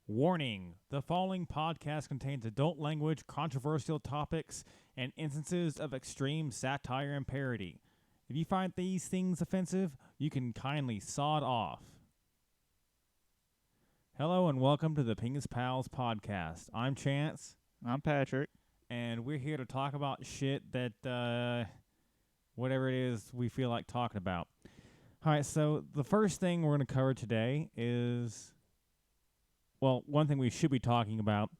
Warning: the following podcast contains adult language, controversial topics, and instances of extreme satire and parody. If you find these things offensive, you can kindly sod off. Hello and welcome to the Pingas Pals podcast. I'm Chance, I'm Patrick. and we're here to talk about shit that, whatever it is we feel like talking about. Alright, so the first thing we're going to cover today is... Well, one thing we should be talking about,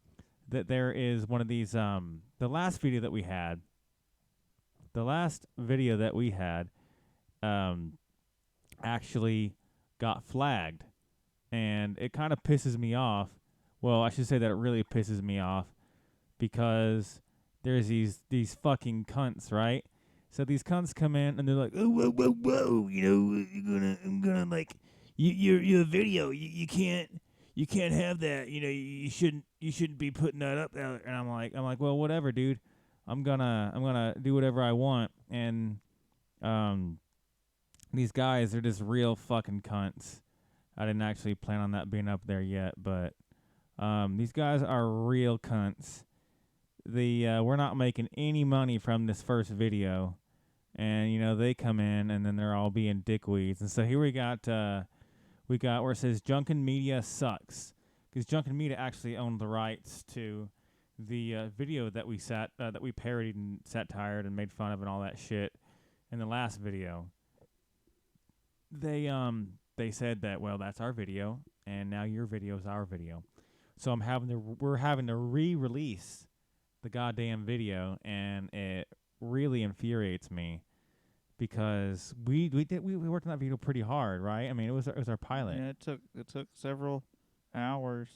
that there is one of these, the last video that we had, actually got flagged. And it kind of pisses me off. Well, I should say that it really pisses me off because there's these fucking cunts, right? So these cunts come in and they're like, oh, whoa, whoa, whoa, you know, I'm gonna like, you're a video, you can't have that. You know, you shouldn't be putting that up there. And I'm like, well, whatever, dude. I'm gonna do whatever I want. And these guys are just real fucking cunts. I didn't actually plan on that being up there yet, but these guys are real cunts. We're not making any money from this first video, and you know they come in and then they're all being dickweeds. And so here we got where it says Junkin Media sucks, because Junkin Media actually owned the rights to the video that we parodied and satired and made fun of and all that shit in the last video. They said that, well, that's our video, and now your video is our video. So we're having to re-release the goddamn video, and it really infuriates me. Because we worked on that video pretty hard, right? I mean, it was our pilot. Yeah, it took several hours.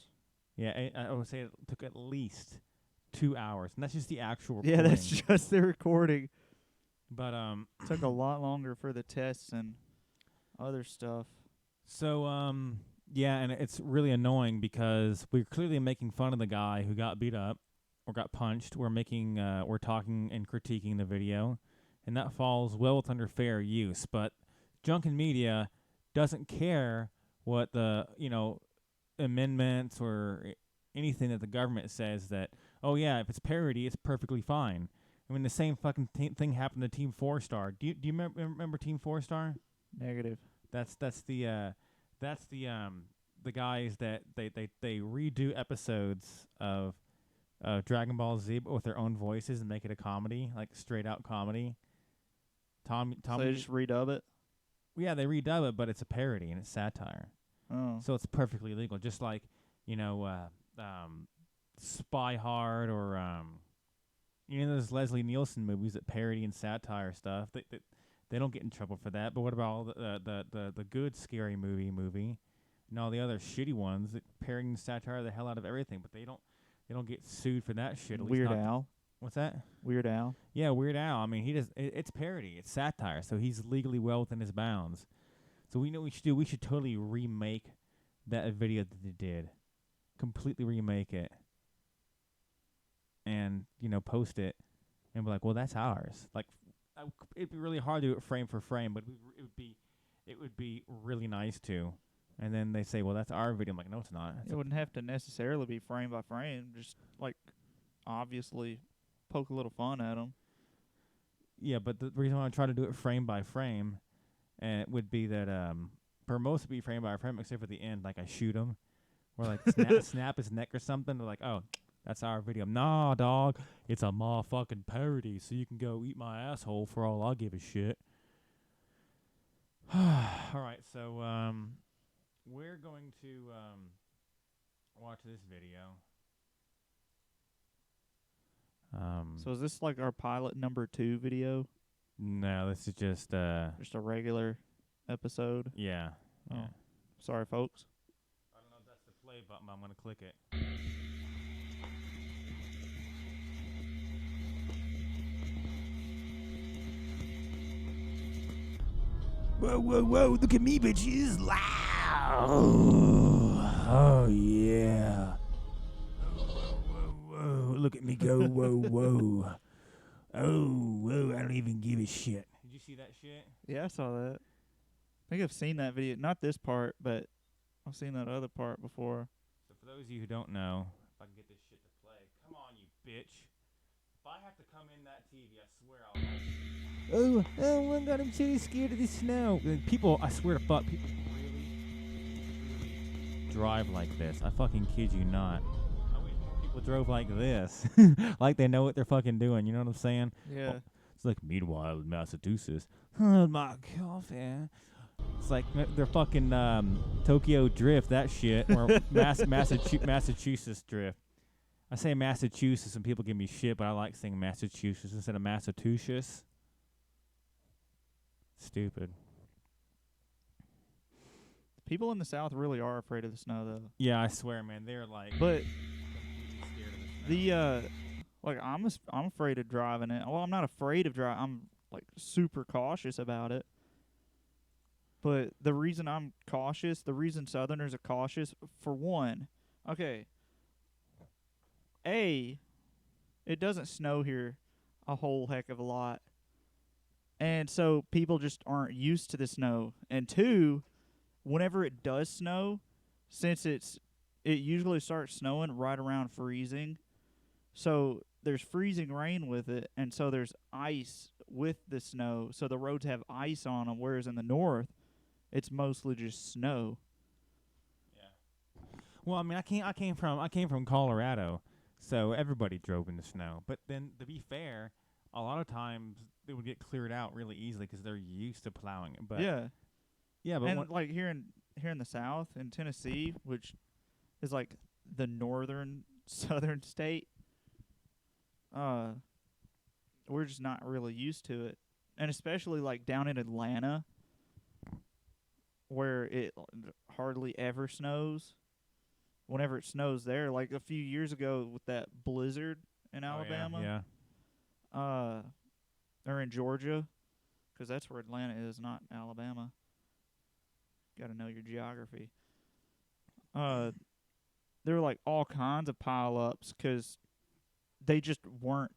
Yeah, I would say it took at least 2 hours, and that's just the actual recording. Yeah, that's just the recording. But it took a lot longer for the tests and other stuff. So yeah, and it's really annoying because we're clearly making fun of the guy who got beat up or got punched. We're talking and critiquing the video. And that falls well within fair use. But Junkin Media doesn't care what the, amendments or anything that the government says that, oh, yeah, if it's parody, it's perfectly fine. I mean, the same fucking thing happened to Team 4-Star. Do you remember Team 4-Star? Negative. That's the guys that they redo episodes of Dragon Ball Z but with their own voices and make it a comedy, like straight out comedy. Tom. So they just redub it? Yeah, they redub it, but it's a parody and it's satire. Oh. So it's perfectly legal. Just like, Spy Hard or, those Leslie Nielsen movies that parody and satire stuff. They don't get in trouble for that. But what about all the good scary movie and all the other shitty ones that parody and satire the hell out of everything, but they don't get sued for that shit. At Weird least Al. What's that? Weird Al. Yeah, Weird Al. I mean, it's parody. It's satire. So he's legally well within his bounds. So we know what we should do. We should totally remake that video that they did. Completely remake it. And, post it. And be like, well, that's ours. Like, it'd be really hard to do it frame for frame, but it would be really nice to. And then they say, well, that's our video. I'm like, no, it's not. It wouldn't have to necessarily be frame by frame. Just, obviously... poke a little fun at them. Yeah, but the reason why I try to do it frame by frame, and it would be that for most would be frame by frame, except for the end, like I shoot him, or like snap his neck or something. They're like, oh, that's our video. Nah, dog, it's a motherfucking parody, so you can go eat my asshole for all I give a shit. All right, so we're going to watch this video. So is this like our pilot number 2 video? No, this is just a regular episode? Yeah. Oh. Yeah. Sorry, folks. I don't know if that's the play button, but I'm going to click it. Whoa, whoa, whoa, look at me, bitches. Loud. Oh, yeah. Whoa, look at me go, whoa, whoa. Oh, whoa, I don't even give a shit. Did you see that shit? Yeah, I saw that. I think I've seen that video. Not this part, but I've seen that other part before. So for those of you who don't know, if I can get this shit to play, come on, you bitch. If I have to come in that TV, I swear I'll. Oh my God, I'm so scared of the snow. People, I swear to fuck, people really drive like this. I fucking kid you not. I wish more people drove like this, like they know what they're fucking doing. You know what I'm saying? Yeah. Oh, it's like meanwhile in Massachusetts. Oh my coffee. It's like they're fucking Tokyo Drift, that shit, or Massachusetts Drift. I say Massachusetts and people give me shit, but I like saying Massachusetts instead of Massachusetts. Stupid. People in the South really are afraid of the snow, though. Yeah, I swear, man, they're like. But scared of the snow. like I'm afraid of driving it. Well, I'm not afraid of driving. I'm like super cautious about it. But the reason I'm cautious, the reason Southerners are cautious, for one, okay. A, it doesn't snow here a whole heck of a lot. And so people just aren't used to the snow. And two, whenever it does snow, since it usually starts snowing right around freezing. So there's freezing rain with it, and so there's ice with the snow. So the roads have ice on them, whereas in the north, it's mostly just snow. Yeah. Well, I mean, I came from Colorado, so everybody drove in the snow. But then, to be fair, a lot of times it would get cleared out really easily because they're used to plowing it. But yeah, but and like here in the South, in Tennessee, which is like the northern southern state, we're just not really used to it, and especially like down in Atlanta, where it hardly ever snows. Whenever it snows there, like a few years ago with that blizzard in Alabama, or in Georgia, because that's where Atlanta is, not Alabama. Got to know your geography. There were like all kinds of pile-ups because they just weren't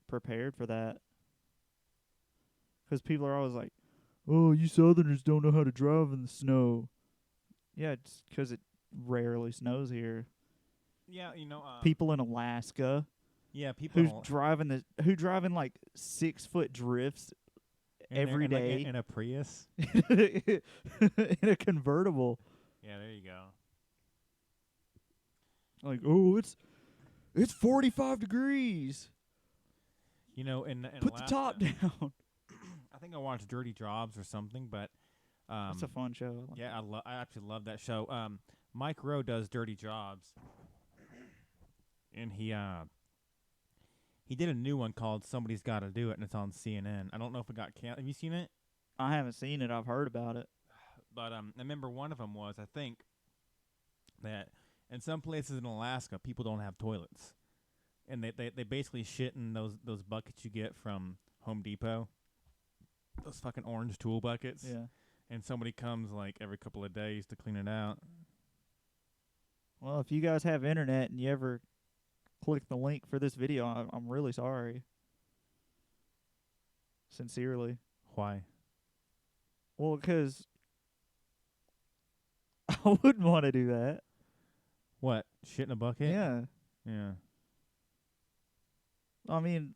prepared for that. Because people are always like, "Oh, you Southerners don't know how to drive in the snow." Yeah, it's because it rarely snows here. Yeah, people in Alaska. Yeah, people who driving like 6-foot drifts every day in a Prius, in a convertible. Yeah, there you go. Like, oh, it's 45 degrees. In put Alaska, the top down. I think I watched Dirty Jobs or something, but it's a fun show. Yeah, I actually love that show. Mike Rowe does Dirty Jobs, and he did a new one called Somebody's Gotta Do It, and it's on CNN. I don't know if it got canceled. Have you seen it? I haven't seen it. I've heard about it. But I remember one of them was, I think, that in some places in Alaska, people don't have toilets. And they basically shit in those buckets you get from Home Depot. Those fucking orange tool buckets. Yeah. And somebody comes like every couple of days to clean it out. Well, if you guys have internet and you ever click the link for this video, I'm really sorry. Sincerely. Why? Well, because I wouldn't want to do that. What? Shit in a bucket? Yeah. Yeah. I mean,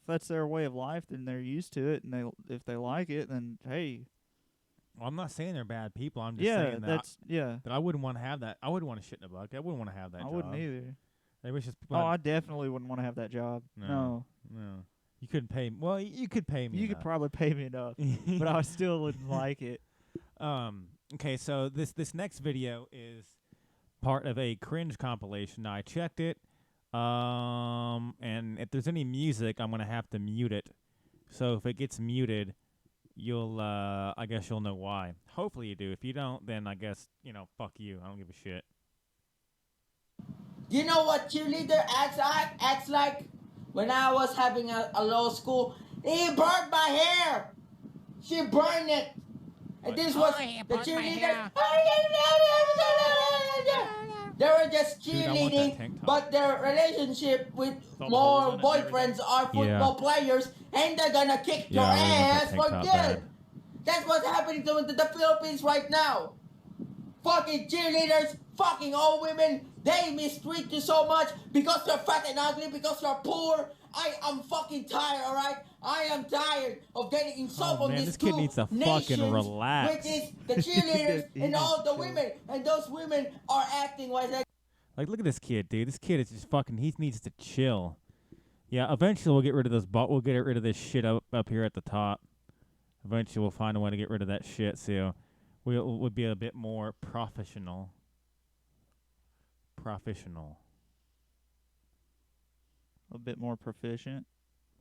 if that's their way of life, then they're used to it, and if they like it, then hey. Well, I'm not saying they're bad people. I'm just saying that I wouldn't want to have that. I wouldn't want to shit in a bucket. I wouldn't want to have that job. I wouldn't either. Maybe it's just I definitely wouldn't want to have that job. No. You couldn't pay. Well, you could pay me. You could probably pay me enough, but I still wouldn't like it. Okay, so this next video is part of a cringe compilation. Now, I checked it, and if there's any music, I'm gonna have to mute it. So if it gets muted, I guess you'll know why. Hopefully you do. If you don't, then I guess fuck you. I don't give a shit. You know what cheerleader acts like? When I was having a law school, he burned my hair. She burned it. And this was the cheerleader. They were just cheerleading, but their relationship with more boyfriends are football players, and they're gonna kick your ass for good. That's what's happening to the Philippines right now. fucking cheerleaders, fucking old women, they mistreat you so much because you're fat and ugly, because you're poor. I am fucking tired, alright? I am tired of getting insulted on man, these this kid two needs to nations, fucking relax. which is the cheerleaders He and needs all to the chill. women. And those women are acting like Like, look at this kid, dude. This kid is just fucking. He needs to chill. Yeah, eventually we'll get rid of this. We'll get rid of this shit up here at the top. Eventually we'll find a way to get rid of that shit. So we'll be a bit more professional. A bit more proficient.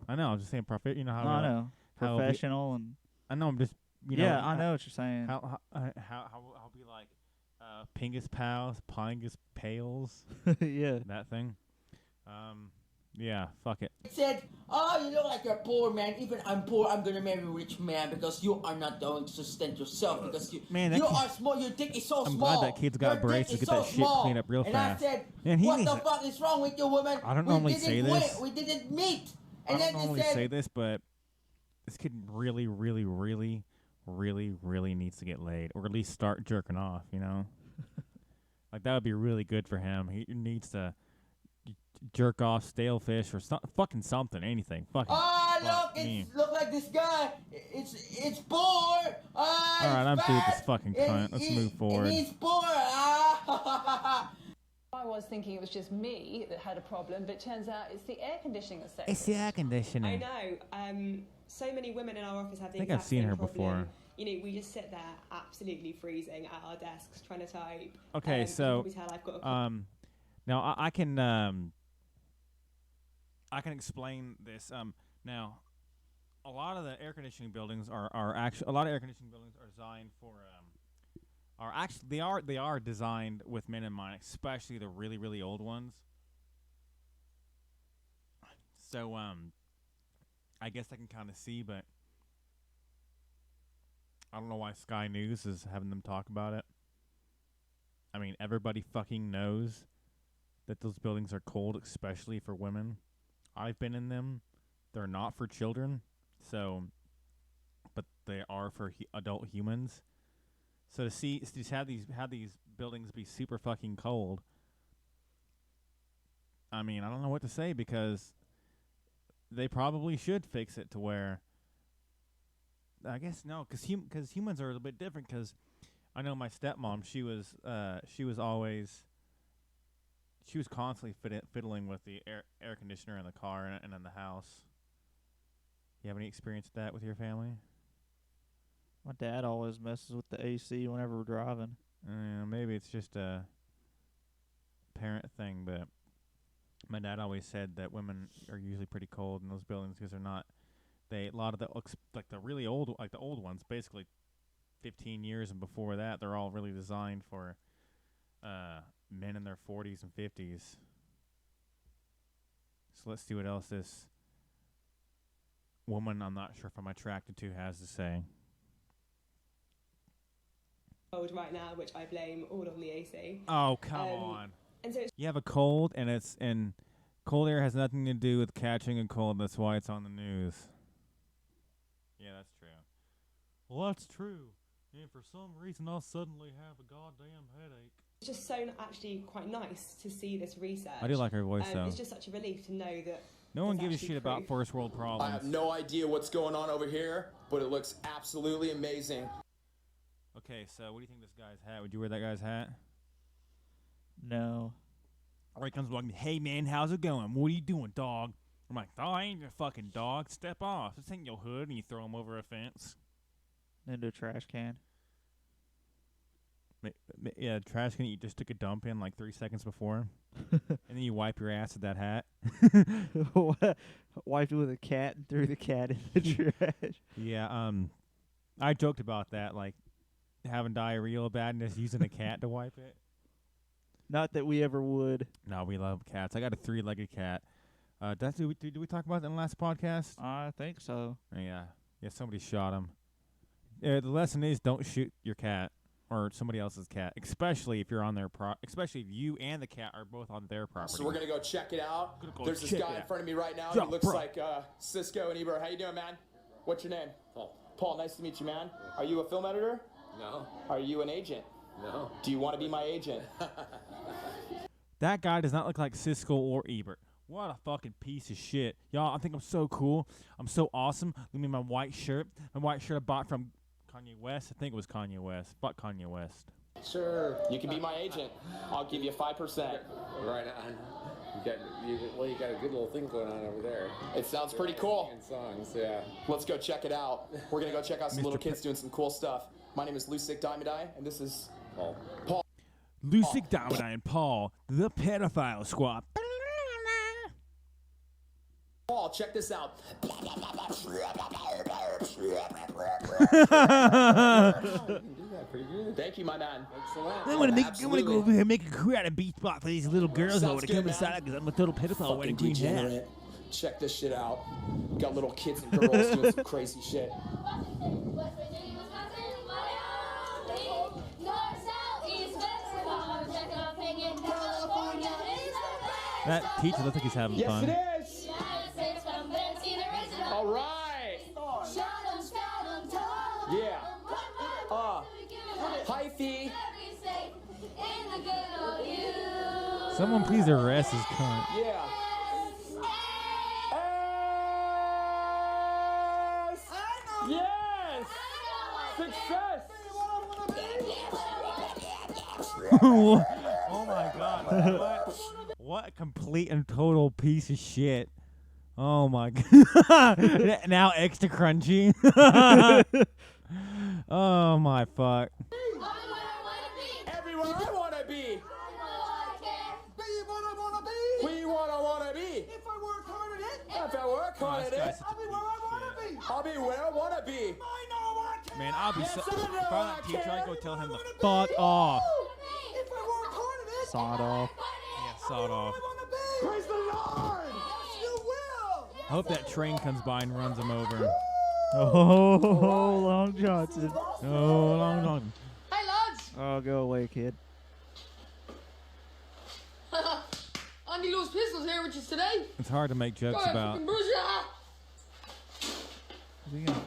I know. I'm just saying you know how. I know. how be- Professional and I know. I'm just. You know, yeah, I know what you're saying. How be like, Pingas pals, Pingas pails, Yeah. that thing. Yeah, fuck it. said, oh, you look like you're poor, man. Even I'm poor, I'm gonna marry a rich man because you are not going to sustain yourself because you, Man, that you kid- are small. Your dick is so I'm small. glad that kid's got Your braces dick to is get so that shit small. cleaned up real and fast. I said, Man, he what needs the to- fuck is wrong with you, woman? I don't we normally didn't say win. this. We didn't meet. I And don't then he normally said, say this, but this kid really, really, really, really, really needs to get laid, or at least start jerking off. You know, like that would be really good for him. He needs to jerk off stale fish or fucking something, anything. Fucking. oh, fuck look, me. it look like this guy. It's poor. All right, I'm through with this fucking cunt. And Let's move forward. And he's poor. Ah. I was thinking it was just me that had a problem, but it turns out it's the air conditioning that's It's the air conditioning. I know. So many women in our office have the I think I've exact seen same her problem. before. You know, we just sit there absolutely freezing at our desks trying to type. Okay, you so can probably tell I've got a now I can explain this. Now a lot of the air conditioning buildings are actually a lot of air conditioning buildings are designed for are actually they are designed with men in mind, especially the really, really old ones. So I guess I can kind of see, but I don't know why Sky News is having them talk about it. I mean, everybody fucking knows that those buildings are cold, especially for women. I've been in them. They're not for children, but they are for adult humans. So to just have these buildings be super fucking cold. I mean, I don't know what to say because they probably should fix it to where. I guess no, because humans are a little bit different. Because I know my stepmom, she was constantly fiddling with the air conditioner in the car and in the house. You have any experience with that with your family? My dad always messes with the AC whenever we're driving. Maybe it's just a parent thing, but my dad always said that women are usually pretty cold in those buildings because they're not. A lot of the like the really old, like the old ones, basically 15 years and before that, they're all really designed for men in their 40s and 50s. So let's see what else this woman I'm not sure if I'm attracted to has to say. cold right now, which I blame all on the AC. Oh, come on. And so it's You have a cold, and cold air has nothing to do with catching a cold. That's why it's on the news. Yeah, that's true. Well, that's true. And for some reason, I'll suddenly have a goddamn headache. just so actually quite nice to see this research. I do like her voice, though. It's just such a relief to know that No one there's gives a actually shit about proof. first world problems. I have no idea what's going on over here, but it looks absolutely amazing. Okay, so what do you think of this guy's hat? Would you wear that guy's hat? No. Or he comes walking, hey man, how's it going? What are you doing, dog? I'm like, oh, I ain't your fucking dog. Step off. This ain't your hood. And you throw him over a fence. Into a trash can. Yeah, trash can you just took a dump in like 3 seconds before. And then you wipe your ass with that hat. Wiped it with a cat and threw the cat in the trash. Yeah, I joked about that, like having diarrhea real bad and just using a cat to wipe it. Not that we ever would. No, we love cats. I got a 3-legged cat. Did we talk about that in the last podcast? I think so. Yeah, somebody shot him. The lesson is don't shoot your cat or somebody else's cat, especially if you're on their especially if you and the cat are both on their property. So we're gonna go check it out. Gonna go There's this check guy it in out. front of me right now. Yeah, He looks bro. like Cisco and Ebro. How you doing, man? What's your name? Paul. Paul, nice to meet you, man. Are you a film editor? No. Are you an agent? No. Do you want to be my agent? That guy does not look like Siskel or Ebert. What a fucking piece of shit. Y'all, I think I'm so cool. I'm so awesome. Look at me, my white shirt. My white shirt I bought from Kanye West. I think it was Kanye West. Bought Kanye West. Sure. You can be my agent. I'll give you 5%. Right on. You got a good little thing going on over there. It sounds pretty cool. Songs, yeah. Let's go check it out. We're going to go check out some little kids doing some cool stuff. My name is Lucic Diamondeye, and this is Paul. Lucic Diamondeye and Paul, the pedophile squad. Paul, check this out. Thank you, my man. I want to go over here and make a karate beat spot for these little girls who want to come inside because I'm a total pedophile wearing a green hat. Degenerate. Check this shit out. Got little kids and girls doing some crazy shit. That teacher looks like he's having fun. Yes, it is. All right. Yeah. Hyphy. Someone please arrest his cunt. Yeah. Yes. Success. Oh my god. What a complete and total piece of shit. Oh my god. Now extra crunchy. Oh my fuck. Everywhere I want to be. Be what I want to be. If I work hard at it. If I work hard at it. I'll be where I want to be. I'll be where I want to be. Man, I'll be so. If I'm that teacher, I'd go tell him to fuck off. If I work hard at it. Sawed off. Yeah, sawed off. Praise the Lord. Yes, you will. I hope that train comes by and runs him over. Oh, Long Johnson. Oh, long. Hey, lads! Oh, go away, kid. Andy Lewis Pistols here with you today. It's hard to make jokes about. Is he gonna...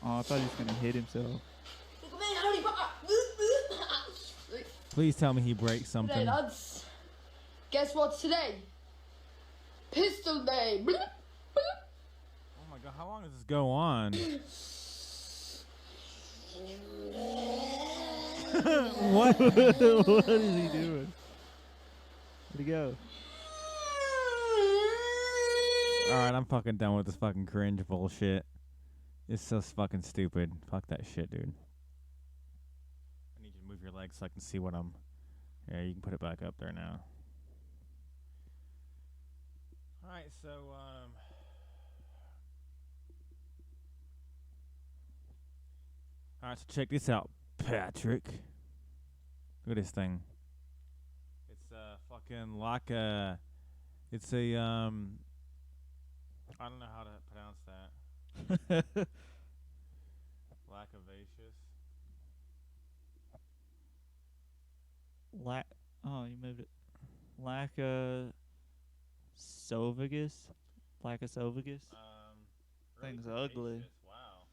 Oh, I thought he was going to hit himself. Please tell me he breaks Hey, something. lads. Guess what's today? Pistol Day. Bloop, bloop. Oh my god, how long does this go on? What? What is he doing? Where'd he go? Alright, I'm fucking done with this fucking cringe bullshit. It's so fucking stupid. Fuck that shit, dude. I need you to move your legs so I can see what I'm... Yeah, you can put it back up there now. Alright, so, Alright, so check this out, Patrick. Look at this thing. It's, fucking like a... It's a, I don't know how to pronounce that. Lacavacious. Oh, you moved it. Lacasophagus? Lacasophagus? Thing's ugly. Vacious, wow.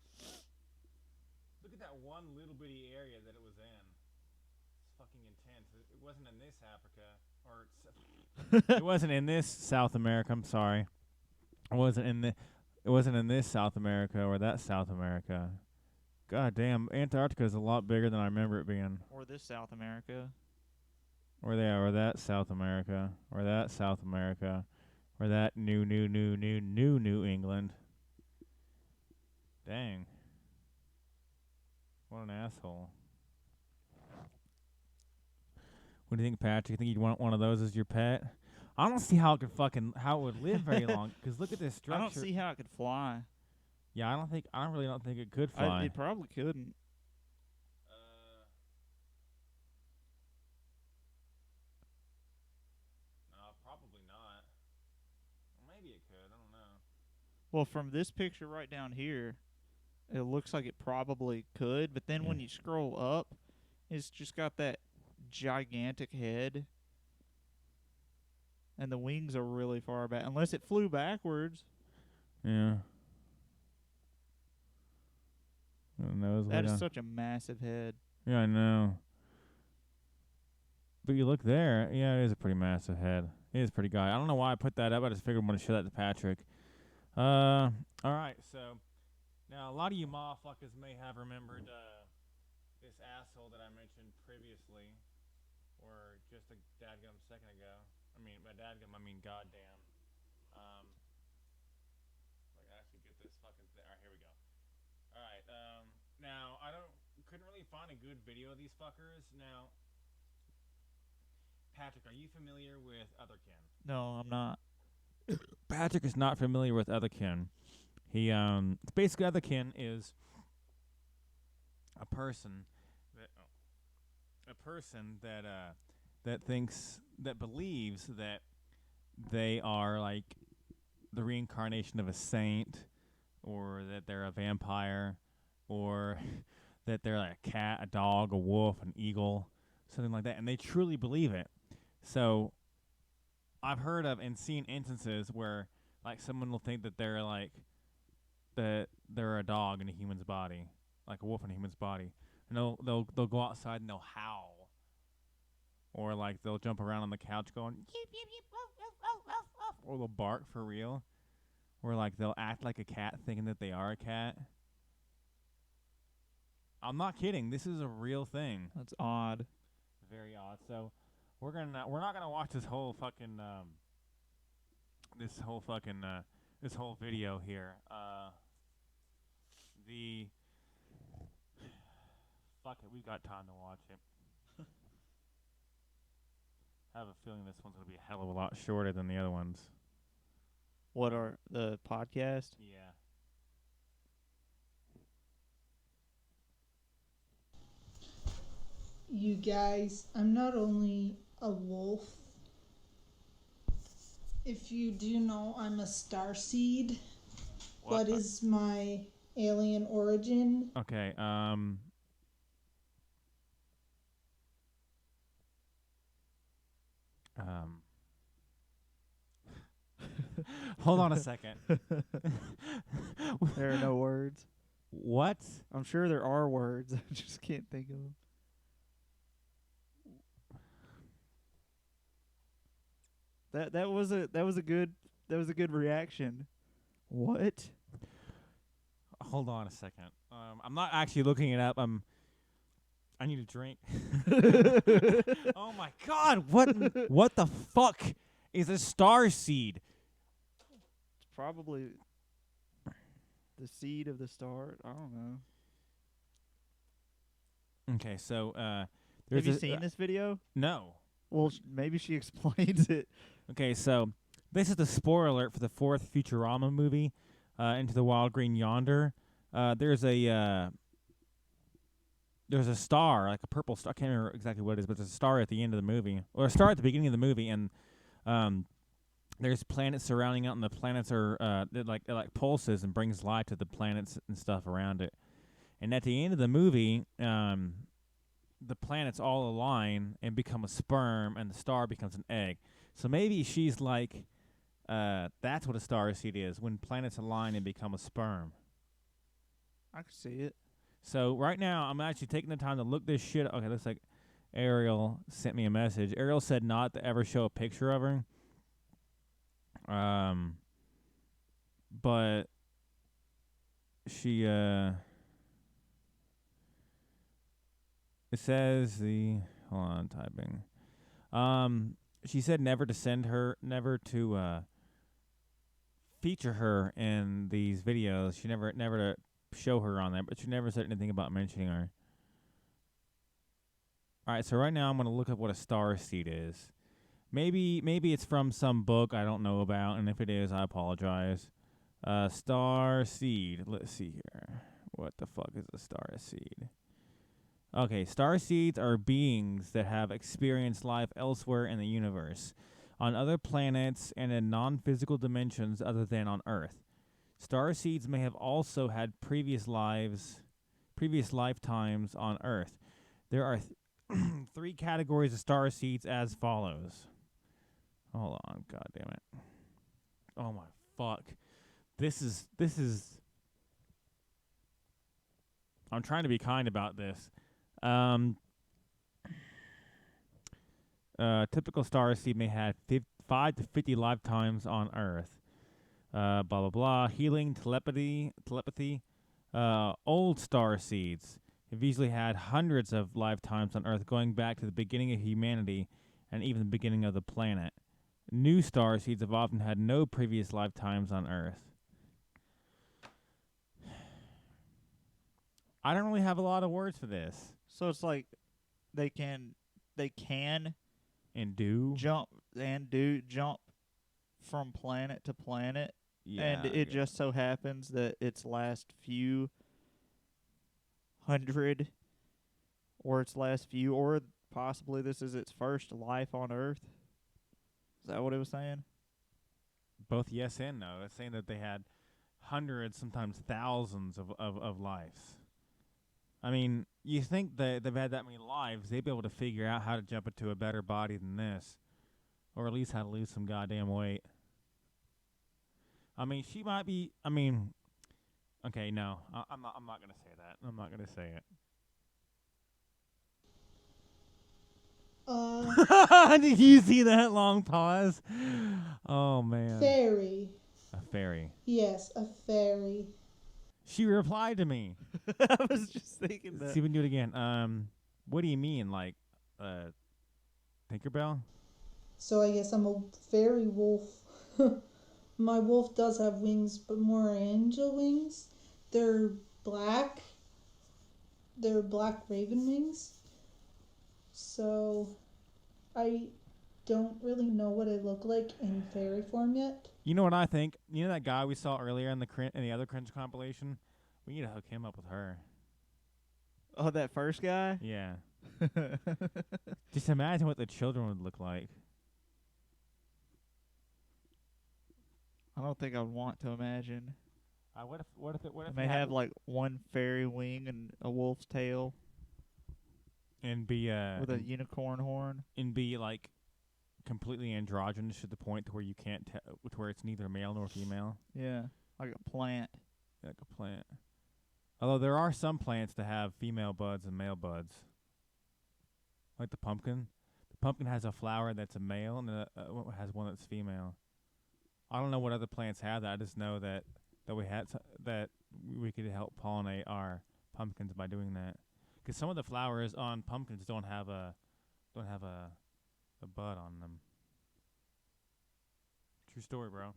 Look at that one little bitty area that it was in. It's fucking intense. It wasn't in this Africa. Or it wasn't in this South America. I'm sorry. It wasn't in this South America or that South America. God damn, Antarctica is a lot bigger than I remember it being. Or this South America. Or that South America. Or that South America. Or that New England. Dang. What an asshole. What do you think, Patrick? You think you'd want one of those as your pet? I don't see how it would live very long. Because look at this structure. I don't see how it could fly. Yeah, I really don't think it could fly. It probably couldn't. No, probably not. Maybe it could. I don't know. Well, from this picture right down here, it looks like it probably could. But then when you scroll up, it's just got that gigantic head. And the wings are really far back. Unless it flew backwards. Yeah. That is such a massive head. Yeah, I know. But you look there, yeah, it is a pretty massive head. It is pretty guy. I don't know why I put that up. I just figured I'm going to show that to Patrick. All right, so now a lot of you motherfuckers may have remembered this asshole that I mentioned previously, or just a dadgum second ago. I mean, by dadgum, I mean goddamn. Like, actually get this fucking thing. All right, here we go. All right, now couldn't really find a good video of these fuckers. Now, Patrick, are you familiar with Otherkin? No, I'm not. Patrick is not familiar with Otherkin. He basically Otherkin is a person that believes that they are like the reincarnation of a saint, or that they're a vampire, or that they're like a cat, a dog, a wolf, an eagle, something like that, and they truly believe it. So I've heard of and seen instances where like someone will think that they're like that they're a dog in a human's body, like a wolf in a human's body, and they'll go outside and they'll howl, or like they'll jump around on the couch going yip, yip, yip, woof, woof, woof, woof, woof, or they'll bark for real, or like they'll act like a cat thinking that they are a cat. I'm not kidding. This is a real thing. That's odd. Very odd. So we're not gonna watch this whole fucking this whole video here. Fuck it, we've got time to watch it. I have a feeling this one's gonna be a hell of a lot shorter than the other ones. What are the podcast? Yeah. You guys, I'm not only a wolf. If you do know, I'm a starseed. What is my alien origin? Okay, hold on a second. There are no words. What? I'm sure there are words. I just can't think of them. That was a good reaction. What? Hold on a second. I'm not actually looking it up. I need a drink. Oh my god! What the fuck is a star seed? It's probably the seed of the star. I don't know. Okay, so Have you seen this video? No. Well, maybe she explains it. Okay, so this is the spoiler alert for the 4th Futurama movie, Into the Wild Green Yonder. There's a star, like a purple star. I can't remember exactly what it is, but there's a star at the end of the movie, or a star at the beginning of the movie, and there's planets surrounding it, and the planets are it like pulses and brings light to the planets and stuff around it. And at the end of the movie, the planets all align and become a sperm, and the star becomes an egg. So maybe she's like, that's what a star seed is, when planets align and become a sperm. I can see it. So right now, I'm actually taking the time to look this shit up. Okay, looks like Ariel sent me a message. Ariel said not to ever show a picture of her. But she, it says hold on, typing. She said never to feature her in these videos. She never to show her on there, but she never said anything about mentioning her. All right, so right now I'm going to look up what a star seed is. Maybe it's from some book I don't know about, and if it is, I apologize. Star seed. Let's see here. What the fuck is a star seed? Okay, star seeds are beings that have experienced life elsewhere in the universe, on other planets and in non-physical dimensions other than on Earth. Star seeds may have also had previous lifetimes on Earth. There are 3 categories of star seeds as follows. Hold on, god damn it. Oh my fuck. This is I'm trying to be kind about this. Typical star seed may have 5 to 50 lifetimes on Earth. Blah blah blah. Healing, telepathy. Old star seeds have usually had hundreds of lifetimes on Earth, going back to the beginning of humanity and even the beginning of the planet. New star seeds have often had no previous lifetimes on Earth. I don't really have a lot of words for this. So it's like they can And do jump from planet to planet, yeah, and it just so happens that its last few hundred, or its last few, or possibly this is its first life on Earth. Is that what it was saying? both yes and no. It's saying that they had hundreds, sometimes thousands of lives. I mean, you think that they've had that many lives, they'd be able to figure out how to jump into a better body than this. Or at least how to lose some goddamn weight. I mean, she might be, okay, no. I'm not going to say that. I'm not going to say it. Did you see that long pause? Oh, man. Fairy. A fairy. Yes, a fairy. She replied to me. I was just thinking that. See if we can do it again. What do you mean, like, Tinkerbell? So I guess I'm a fairy wolf. My wolf does have wings, but more angel wings. They're black. They're black raven wings. So I don't really know what I look like in fairy form yet. You know what I think? You know that guy we saw earlier in the other cringe compilation? We need to hook him up with her. Oh, that first guy? Yeah. Just imagine what the children would look like. I don't think I would want to imagine. What if They may have like one fairy wing and a wolf's tail and be with a unicorn horn and be like completely androgynous to the point to where you can't to where it's neither male nor female. Yeah, like a plant. Like a plant. Although there are some plants that have female buds and male buds. Like the pumpkin. The pumpkin has a flower that's a male and has one that's female. I don't know what other plants have that. I just know that we could help pollinate our pumpkins by doing that. Because some of the flowers on pumpkins don't have a bud on them. True story, bro.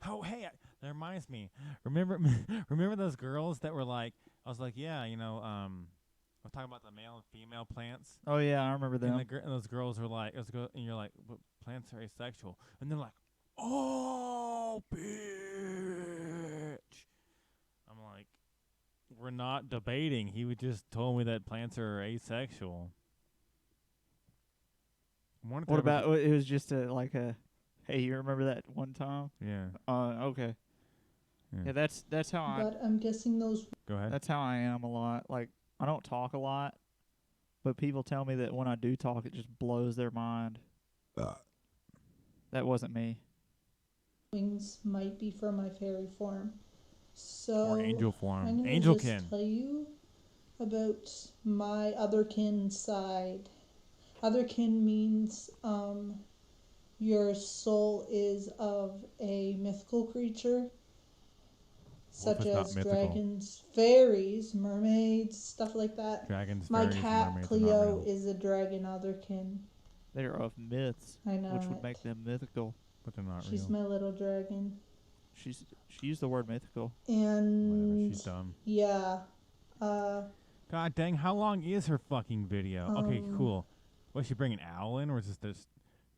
Oh, hey, that reminds me. Remember those girls that were like, I was like, yeah, I was talking about the male and female plants. Oh yeah, I remember them. And those girls were like, and you're like, but plants are asexual, and they're like, oh, bitch. I'm like, we're not debating. He would just told me that plants are asexual. What about it was just a hey, you remember that one time? Yeah. Okay. Yeah, that's how But I'm guessing those. Go ahead. That's how I am a lot. Like, I don't talk a lot, but people tell me that when I do talk, it just blows their mind. That wasn't me. Wings might be for my fairy form. So or angel form. I'm gonna Angelkin. just tell you about my otherkin side. Otherkin means your soul is of a mythical creature, such as dragons, fairies, mermaids, stuff like that. Dragons, my fairies, cat mermaids Cleo is a dragon otherkin. They're of myths, I know which would it. make them mythical. But they're not She's real. my little dragon. She used the word mythical. And whatever, she's dumb. yeah. God dang, how long is her fucking video? Okay, cool. Was she bringing an owl in, or is this?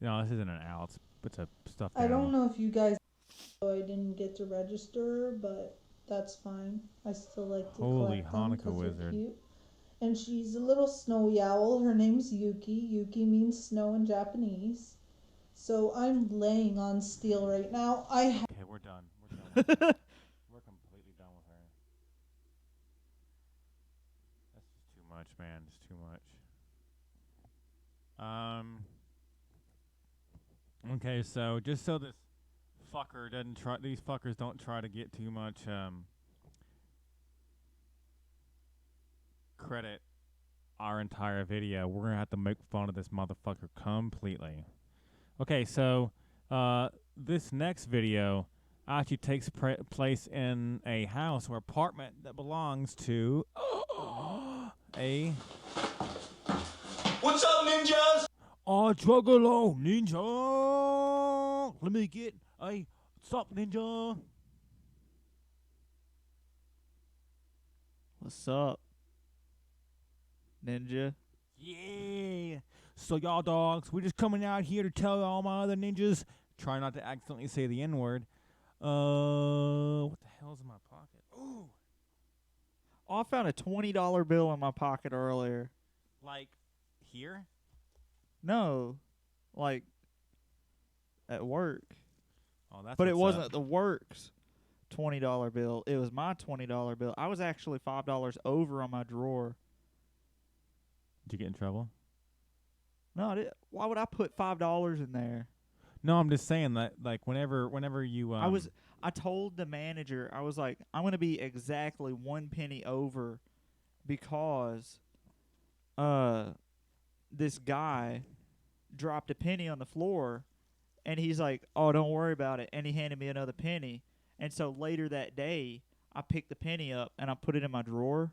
No, this isn't an owl. It's a stuffed I animal. don't know if you guys. I didn't get to register, but that's fine. I still like to Holy collect them 'cause Hanukkah they're wizard. cute. And she's a little snowy owl. Her name's Yuki. Yuki means snow in Japanese. So I'm laying on steel right now. Okay, we're done. We're done. With her. We're completely done with her. That's just too much, man. Just too much. Okay, so just so this fucker doesn't try, these fuckers don't try to get too much credit our entire video. We're going to have to make fun of this motherfucker completely. Okay, so this next video actually takes place in a house or apartment that belongs to a... What's up, ninjas? Oh, Juggalo ninja! Let me get a... Stop, ninja! What's up, ninja? Yeah. So y'all dogs, we're just coming out here to tell all my other ninjas. Try not to accidentally say the N-word. What the hell's in my pocket? Ooh. Oh, I found a $20 bill in my pocket earlier. Like, here? No, like at work. Oh, that's but it what's wasn't up. the works $20 bill. It was my $20 bill. I was actually $5 over on my drawer. Did you get in trouble? No, I didn't. Why would I put $5 in there? No, I'm just saying that, like, whenever you... I told the manager, I was like, I'm going to be exactly 1 penny over because this guy dropped a penny on the floor, and he's like, oh, don't worry about it, and he handed me another penny. And so later that day, I picked the penny up, and I put it in my drawer,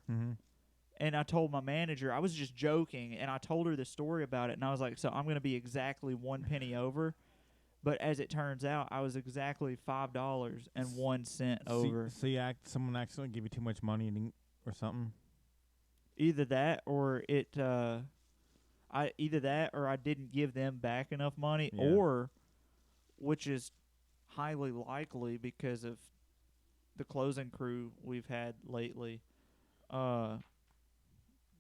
and I told my manager, I was just joking, and I told her the story about it, and I was like, so I'm going to be exactly 1 penny over. But as it turns out, I was exactly $5.01 over. So someone accidentally gave you too much money or something? Either that or I didn't give them back enough money, or, which is highly likely because of the closing crew we've had lately,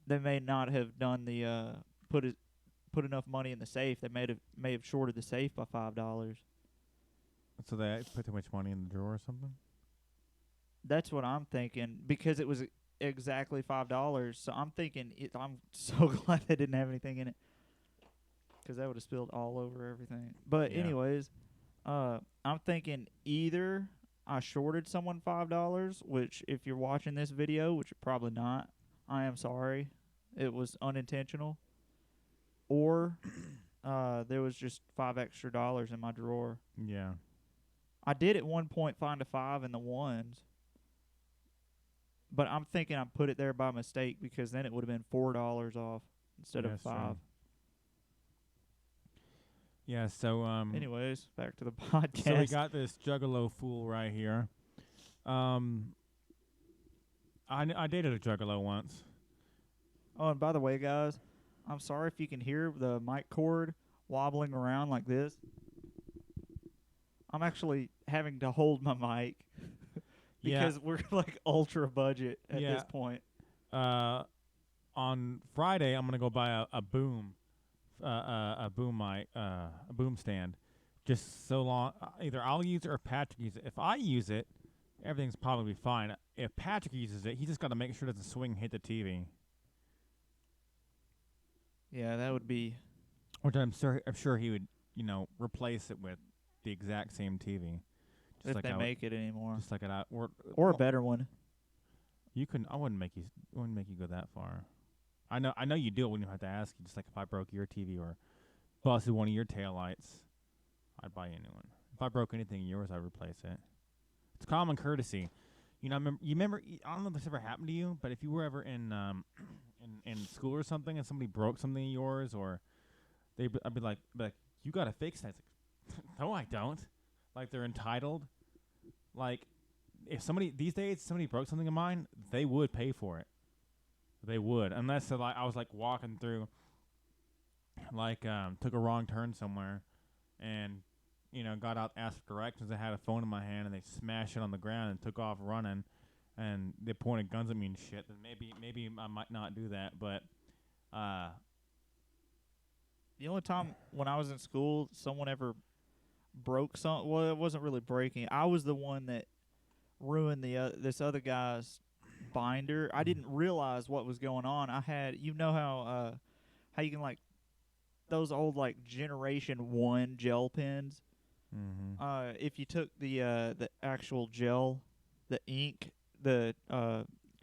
they may not have done the put enough money in the safe. They may have shorted the safe by $5. So they put too much money in the drawer or something? That's what I'm thinking, because it was exactly $5. So I'm thinking I'm so glad they didn't have anything in it, because that would have spilled all over everything. But anyways, I'm thinking either I shorted someone $5, which if you're watching this video, which you're probably not, I am sorry. It was unintentional. Or there was just $5 extra in my drawer. Yeah. I did at one point find a 5 in the ones, but I'm thinking I put it there by mistake, because then it would have been $4 off instead of 5. True. Yeah, so anyways, back to the podcast. So we got this Juggalo fool right here. I dated a Juggalo once. Oh, and by the way, guys, I'm sorry if you can hear the mic cord wobbling around like this. I'm actually having to hold my mic because we're like ultra budget at this point. On Friday, I'm gonna go buy a boom mic, a boom stand. Just so long, either I'll use it or Patrick uses it. If I use it, everything's probably fine. If Patrick uses it, he just got to make sure it doesn't swing and hit the TV. Yeah, that would be. Which I'm sure he would, replace it with the exact same TV. Just if like they make it anymore. Just like it or a better one. I wouldn't make you go that far. I know you do it when you have to ask you. Just like if I broke your TV or busted one of your taillights, I'd buy you a new one. If I broke anything in yours, I'd replace it. It's common courtesy. You remember? I don't know if this ever happened to you, but if you were ever in school or something and somebody broke something of yours, or I'd be like, you gotta fix that. It's like, no, I don't. Like they're entitled. Like if somebody these days broke something of mine, they would pay for it. They would, unless I was like walking through, took a wrong turn somewhere, and got out, asked for directions. I had a phone in my hand, and they smashed it on the ground and took off running, and they pointed guns at me and shit. Then maybe I might not do that, but the only time when I was in school, someone ever broke something. Well, it wasn't really breaking. I was the one that ruined this other guy's binder. I didn't realize what was going on. I had, how you can those old Generation 1 gel pens. Mm-hmm. If you took the actual gel, the ink, the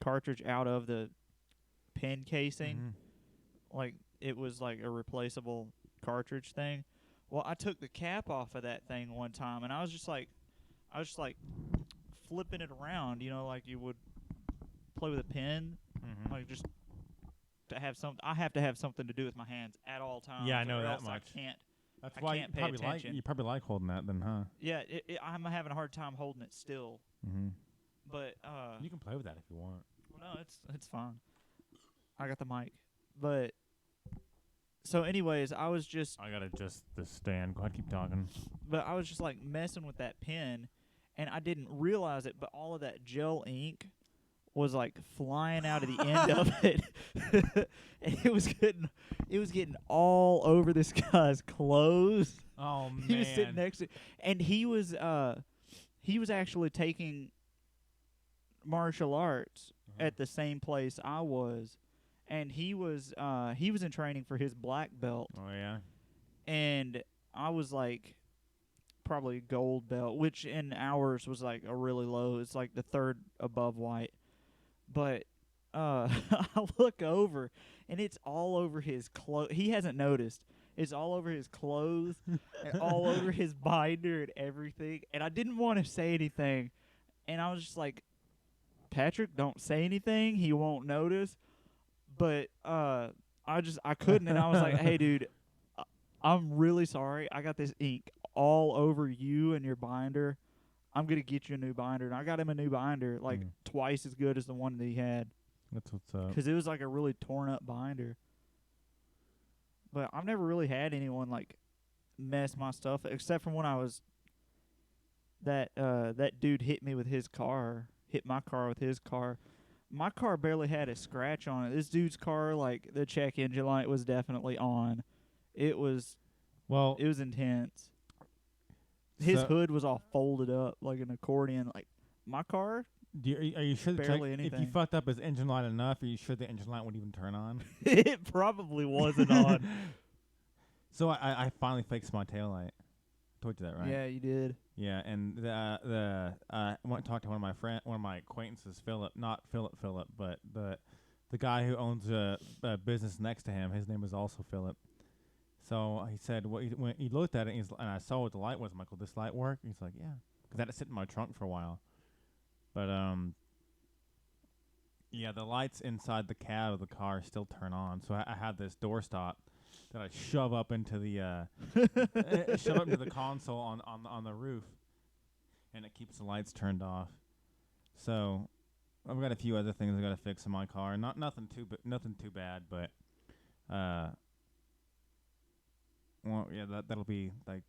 cartridge out of the pen casing, like it was like a replaceable cartridge thing. Well, I took the cap off of that thing one time, and I was just like flipping it around, like you would play with a pen, like just to have some. I have to have something to do with my hands at all times. Yeah, I know or that else much. I can't. That's I why can't pay attention. you probably like holding that then, huh? Yeah, I'm having a hard time holding it still. Mm-hmm. But you can play with that if you want. no, it's fine. I got the mic, but so anyways, I gotta adjust the stand. Go ahead, keep talking. But I was just like messing with that pen, and I didn't realize it. But all of that gel ink was like flying out of the end of it, and it was getting all over this guy's clothes. Oh man! He was sitting next to, and he was actually taking martial arts at the same place I was, and he was in training for his black belt. Oh yeah. And I was like probably gold belt, which in ours was like a really low. It's like the third above white. But I look over, and it's all over his clothes. He hasn't noticed. It's all over his clothes and all over his binder and everything. And I didn't want to say anything. And I was just like, Patrick, don't say anything. He won't notice. But I couldn't. And I was like, hey, dude, I'm really sorry. I got this ink all over you and your binder. I'm going to get you a new binder. And I got him a new binder, like twice as good as the one that he had. That's what's up. Because it was like a really torn up binder. But I've never really had anyone like mess my stuff, except from when I was that dude hit me with his car, hit my car with his car. My car barely had a scratch on it. This dude's car, like the check engine light was definitely on. It was intense. His hood was all folded up like an accordion. Like my car, are you sure barely anything. If you fucked up his engine light enough, are you sure the engine light would even turn on? It probably wasn't on. So I finally fixed my taillight. Told you that, right? Yeah, you did. Yeah, and I went to talk to one of my acquaintances, Philip, but the guy who owns a business next to him. His name is also Philip. So he said, when he looked at it, and I saw what the light was. I'm like, will this light work? And he's like, yeah, because I had to sit in my trunk for a while. But yeah, the lights inside the cab of the car still turn on. So I had this doorstop that I shove up into the console on the roof, and it keeps the lights turned off. So I've got a few other things I got to fix in my car. Nothing too bad, but well, yeah, that'll be like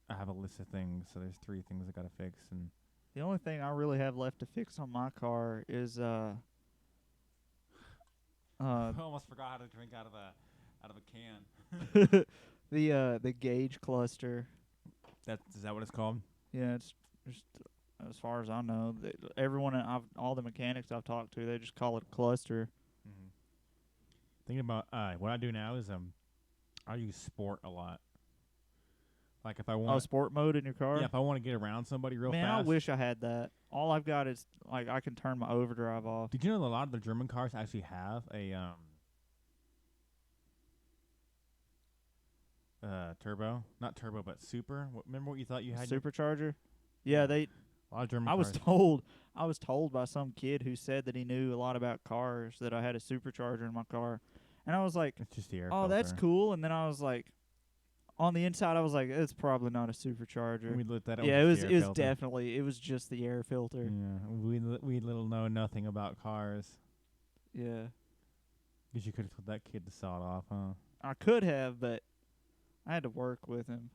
I have a list of things. So there's 3 things I got to fix, and the only thing I really have left to fix on my car is I almost forgot how to drink out of a can. the gauge cluster. Is that what it's called? Yeah, it's just as far as I know, all the mechanics I've talked to, they just call it a cluster. Mm-hmm. Thinking about what I do now is I use sport a lot. Like if I want sport mode in your car. Yeah, if I want to get around somebody real fast. Man, I wish I had that. All I've got is like I can turn my overdrive off. Did you know that a lot of the German cars actually have a turbo? Not turbo, but super. Remember what you thought you had? Supercharger? Yeah, they. A lot of German I cars. was told by some kid who said that he knew a lot about cars that I had a supercharger in my car, and I was like, it's just the air "Oh, filter. that's cool." And then I was like, on the inside, I was like, "It's probably not a supercharger." We looked at it. Yeah, it was definitely just the air filter. Yeah, we little know nothing about cars. Yeah, because you could have told that kid to saw it off, huh? I could have, but I had to work with him.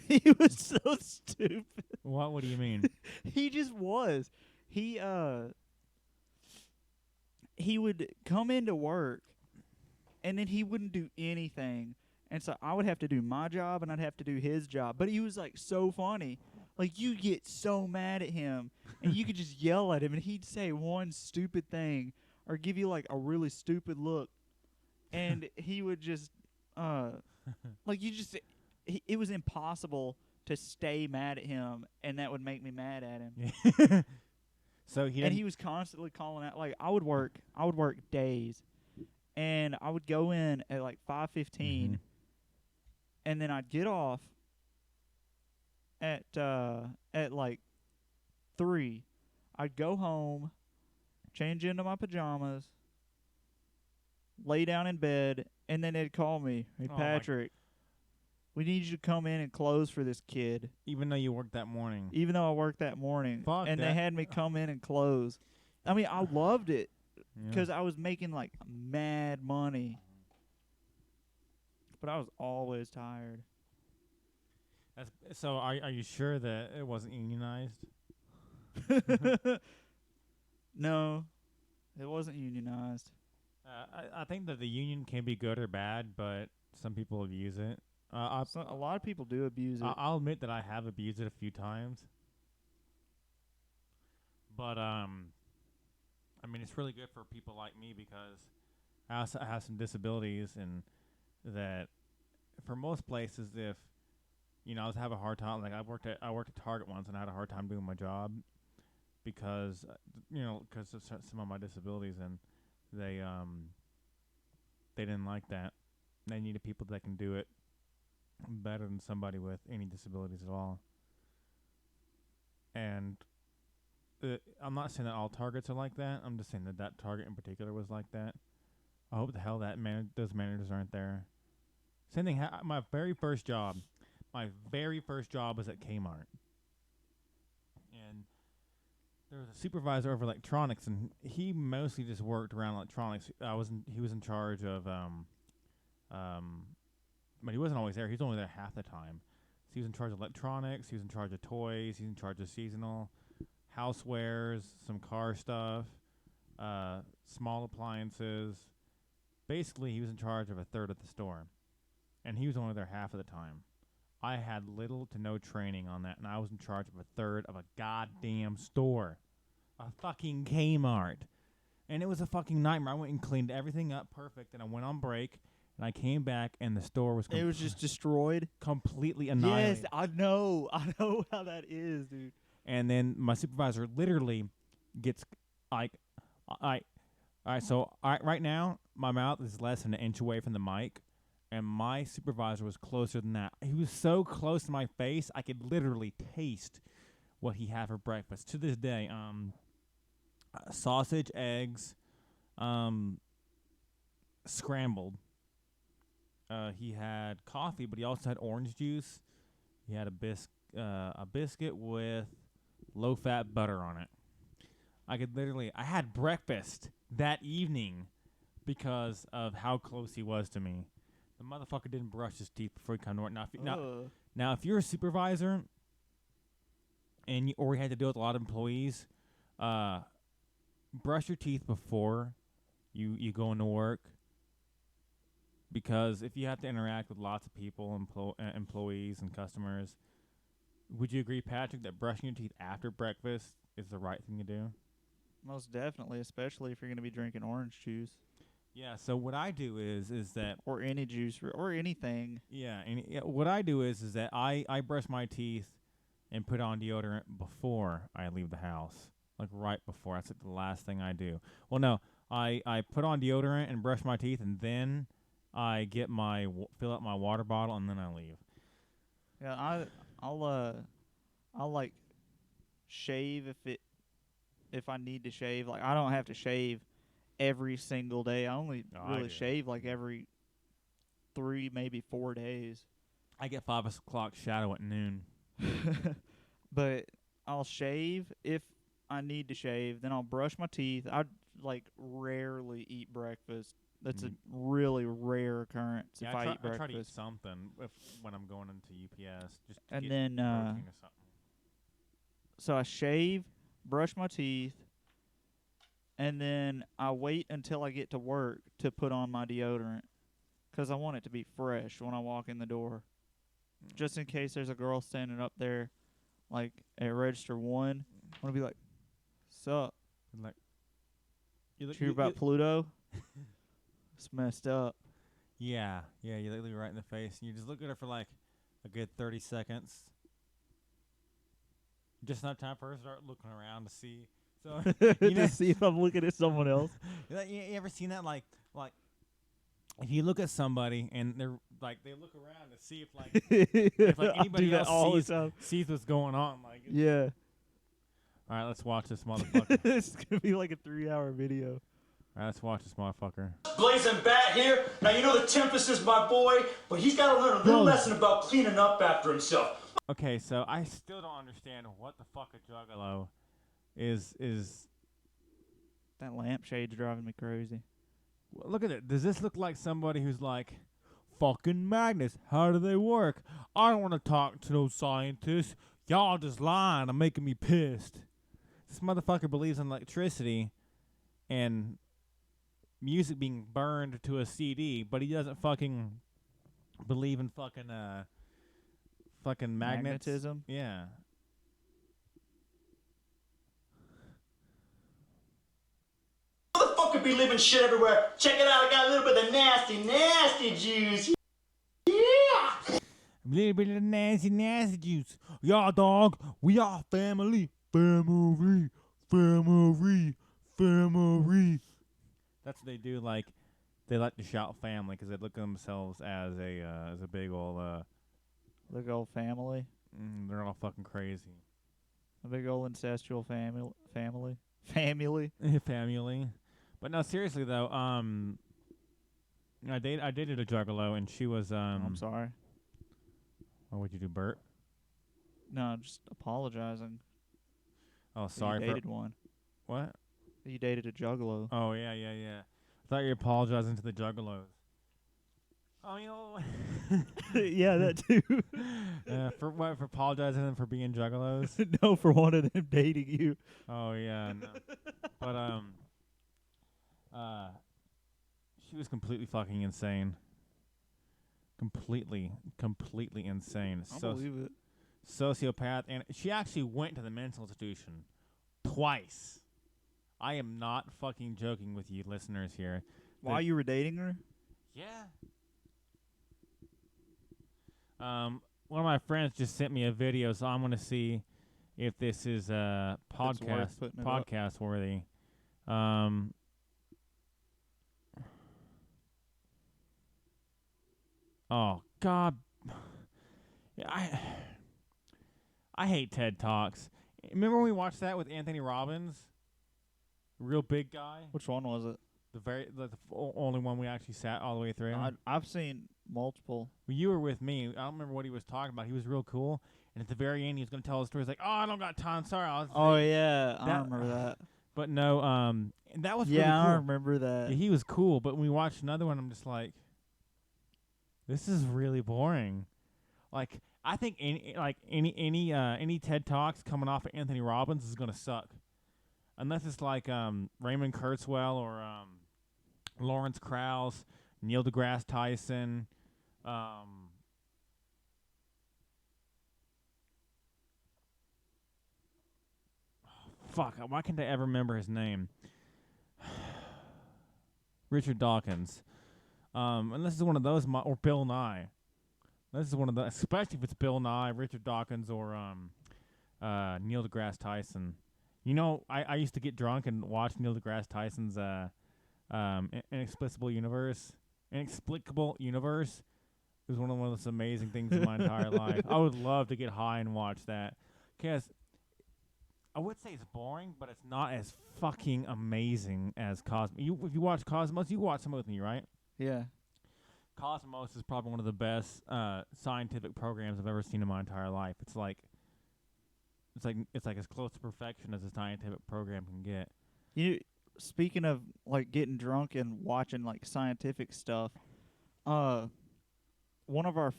He was so stupid. What do you mean? He just was. He would come into work, and then he wouldn't do anything. And so I would have to do my job, and I'd have to do his job. But he was, like, so funny. Like, you get so mad at him, and you could just yell at him, and he'd say one stupid thing or give you, like, a really stupid look. And he would just, like, it was impossible to stay mad at him, and that would make me mad at him. So he was constantly calling out. Like, I would work days, and I would go in at like 5:15, and then I'd get off at like 3. I'd go home, change into my pajamas, lay down in bed, and then they'd call me. Hey, Patrick, we need you to come in and close for this kid. Even though you worked that morning. Even though I worked that morning. Fuck and that. they had me come in and close. I mean, I loved it because I was making like mad money. But I was always tired. So are you sure that it wasn't unionized? No, it wasn't unionized. I think that the union can be good or bad, but some people abuse it. A lot of people do abuse it. I'll admit that I have abused it a few times. But I mean, it's really good for people like me because I also have some disabilities, and that for most places, if I have a hard time. Like I worked at Target once, and I had a hard time doing my job because because of some of my disabilities, and they didn't like that. They needed people that can do it better than somebody with any disabilities at all. And I'm not saying that all Targets are like that. I'm just saying that Target in particular was like that. I hope the hell that those managers aren't there. Same thing. My very first job was at Kmart, and there was a supervisor over electronics, and he mostly just worked around electronics. He was in charge of but he wasn't always there. He was only there half the time. So he was in charge of electronics. He was in charge of toys. He was in charge of seasonal housewares, some car stuff, small appliances. Basically, he was in charge of a third of the store, and he was only there half of the time. I had little to no training on that, and I was in charge of a third of a goddamn store. A fucking Kmart. And it was a fucking nightmare. I went and cleaned everything up perfect, and I went on break, and I came back, and the store was it was just destroyed? Completely annihilated. Yes, I know how that is, dude. And then my supervisor literally gets, right now, my mouth is less than an inch away from the mic, and my supervisor was closer than that. He was so close to my face, I could literally taste what he had for breakfast. To this day, sausage, eggs, scrambled. He had coffee, but he also had orange juice. He had a biscuit with low-fat butter on it. I had breakfast that evening because of how close he was to me. The motherfucker didn't brush his teeth before he came to work. Now, if you're a supervisor or you had to deal with a lot of employees, brush your teeth before you go into work. Because if you have to interact with lots of people, employees and customers, would you agree, Patrick, that brushing your teeth after breakfast is the right thing to do? Most definitely, especially if you're going to be drinking orange juice. Yeah, so what I do is that... Or any juice, or anything. Yeah, what I do is that I brush my teeth and put on deodorant before I leave the house. Like right before. That's the last thing I do. Well, no, I put on deodorant and brush my teeth, and then I get fill up my water bottle, and then I leave. Yeah, I'll like shave if I need to shave. Like I don't have to shave every single day. I only really shave like every 3, maybe 4 days. I get 5 o'clock shadow at noon. But I'll shave if I need to shave. Then I'll brush my teeth. I rarely eat breakfast. That's a really rare occurrence if I eat breakfast. I try to eat something when I'm going into UPS. Just to and get then protein or something. So I shave, brush my teeth, and then I wait until I get to work to put on my deodorant because I want it to be fresh when I walk in the door. Just in case there's a girl standing up there, like at register 1, I want to be like, "Sup? You hear about Pluto? It's messed up." Yeah, you look her right in the face, and you just look at her for like a good 30 seconds. Just enough time for her to start looking around to see. So to see if I'm looking at someone else. You ever seen that? Like if you look at somebody and they're like they look around to see if like I anybody do that all the else time. sees what's going on. Like, Yeah. all right, let's watch this motherfucker. It's gonna be like a 3-hour video. All right, let's watch this motherfucker. Blazing Bat here. Now, you know the Tempest is my boy, but he's got to learn a little lesson about cleaning up after himself. Okay, so I still don't understand what the fuck a juggalo is. That lampshade's driving me crazy. Look at it. Does this look like somebody who's like, fucking magnets, how do they work? I don't want to talk to those scientists. Y'all just lying and making me pissed. This motherfucker believes in electricity and music being burned to a CD, but he doesn't fucking believe in fucking magnets. Magnetism? Yeah. Motherfucker be living shit everywhere. Check it out, I got a little bit of nasty juice. Yeah! A little bit of nasty juice. Y'all, dog, we are family. Family. That's what they do. Like, they like to shout family because they look at themselves as a big old Big old family. they're all fucking crazy. A big old incestual family. Family. Family. But no, seriously though, I dated a juggalo and she was I'm sorry. What would you do, Bert? No, just apologizing. Oh, sorry You for dated one. what? You dated a juggalo. Oh yeah. I thought you were apologizing to the juggalos. Oh, you know. Yeah, that too. For what? For apologizing to them for being juggalos? No, for one of them dating you. Oh yeah, no. But she was completely fucking insane. Completely insane. I believe it. Sociopath, and she actually went to the mental institution twice. I am not fucking joking with you, listeners here. While you were dating her? Yeah. One of my friends just sent me a video, so I'm gonna see if this is podcast worthy. Oh God, yeah, I hate TED Talks. Remember when we watched that with Anthony Robbins, real big guy? Which one was it? The only one we actually sat all the way through. I've seen multiple. Well, you were with me. I don't remember what he was talking about. He was real cool, and at the very end, he was going to tell a story. He's like, "Oh, I don't got time. Sorry." Yeah, I remember that. But no, and that was really cool. I remember that. Yeah, he was cool, but when we watched another one, I'm just like, this is really boring. Like, I think any TED Talks coming off of Anthony Robbins is going to suck, unless it's like Raymond Kurzweil or Lawrence Krauss, Neil deGrasse Tyson. Fuck, why can't I ever remember his name? Richard Dawkins. And this is one of those, or Bill Nye. This is one of the, especially if it's Bill Nye, Richard Dawkins, or Neil deGrasse Tyson. You know, I used to get drunk and watch Neil deGrasse Tyson's Inexplicable Universe. Inexplicable Universe. It was one of the most amazing things in my entire life. I would love to get high and watch that. Because I would say it's boring, but it's not as fucking amazing as Cosmos. If you watch Cosmos, you watch some with me, right? Yeah. Cosmos is probably one of the best scientific programs I've ever seen in my entire life. It's like as close to perfection as a scientific program can get. Speaking of like getting drunk and watching like scientific stuff, one of our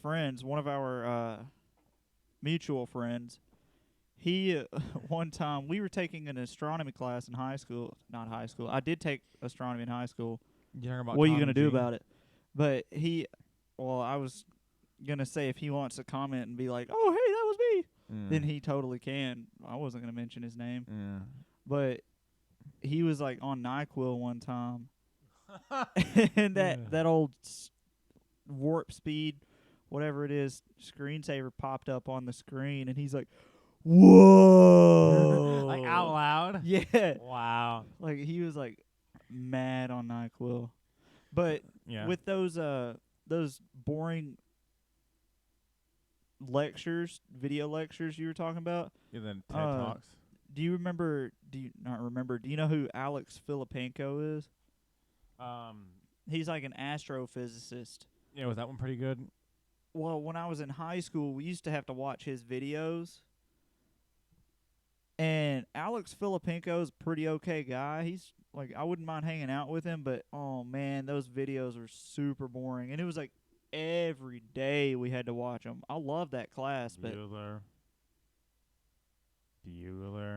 mutual friends, he one time we were taking an astronomy class in high school. Not high school. I did take astronomy in high school. What are you gonna do about it? But I was gonna say if he wants to comment and be like, "Oh, hey, that was me," then he totally can. I wasn't gonna mention his name. Yeah. But he was like on NyQuil one time, and that old warp speed, whatever it is, screensaver popped up on the screen, and he's like, "Whoa!" Like out loud. Yeah. Wow. Like he was like mad on NyQuil, but Yeah. with those boring video lectures you were talking about. Yeah, then TED Talks. Do you remember? Do you not remember? Do you know who Alex Filippenko is? He's like an astrophysicist. Yeah, was that one pretty good? Well, when I was in high school, we used to have to watch his videos. And Alex Filippenko is a pretty okay guy. He's like, I wouldn't mind hanging out with him, but oh man, those videos were super boring. And it was like every day we had to watch them. I love that class, but Bueller.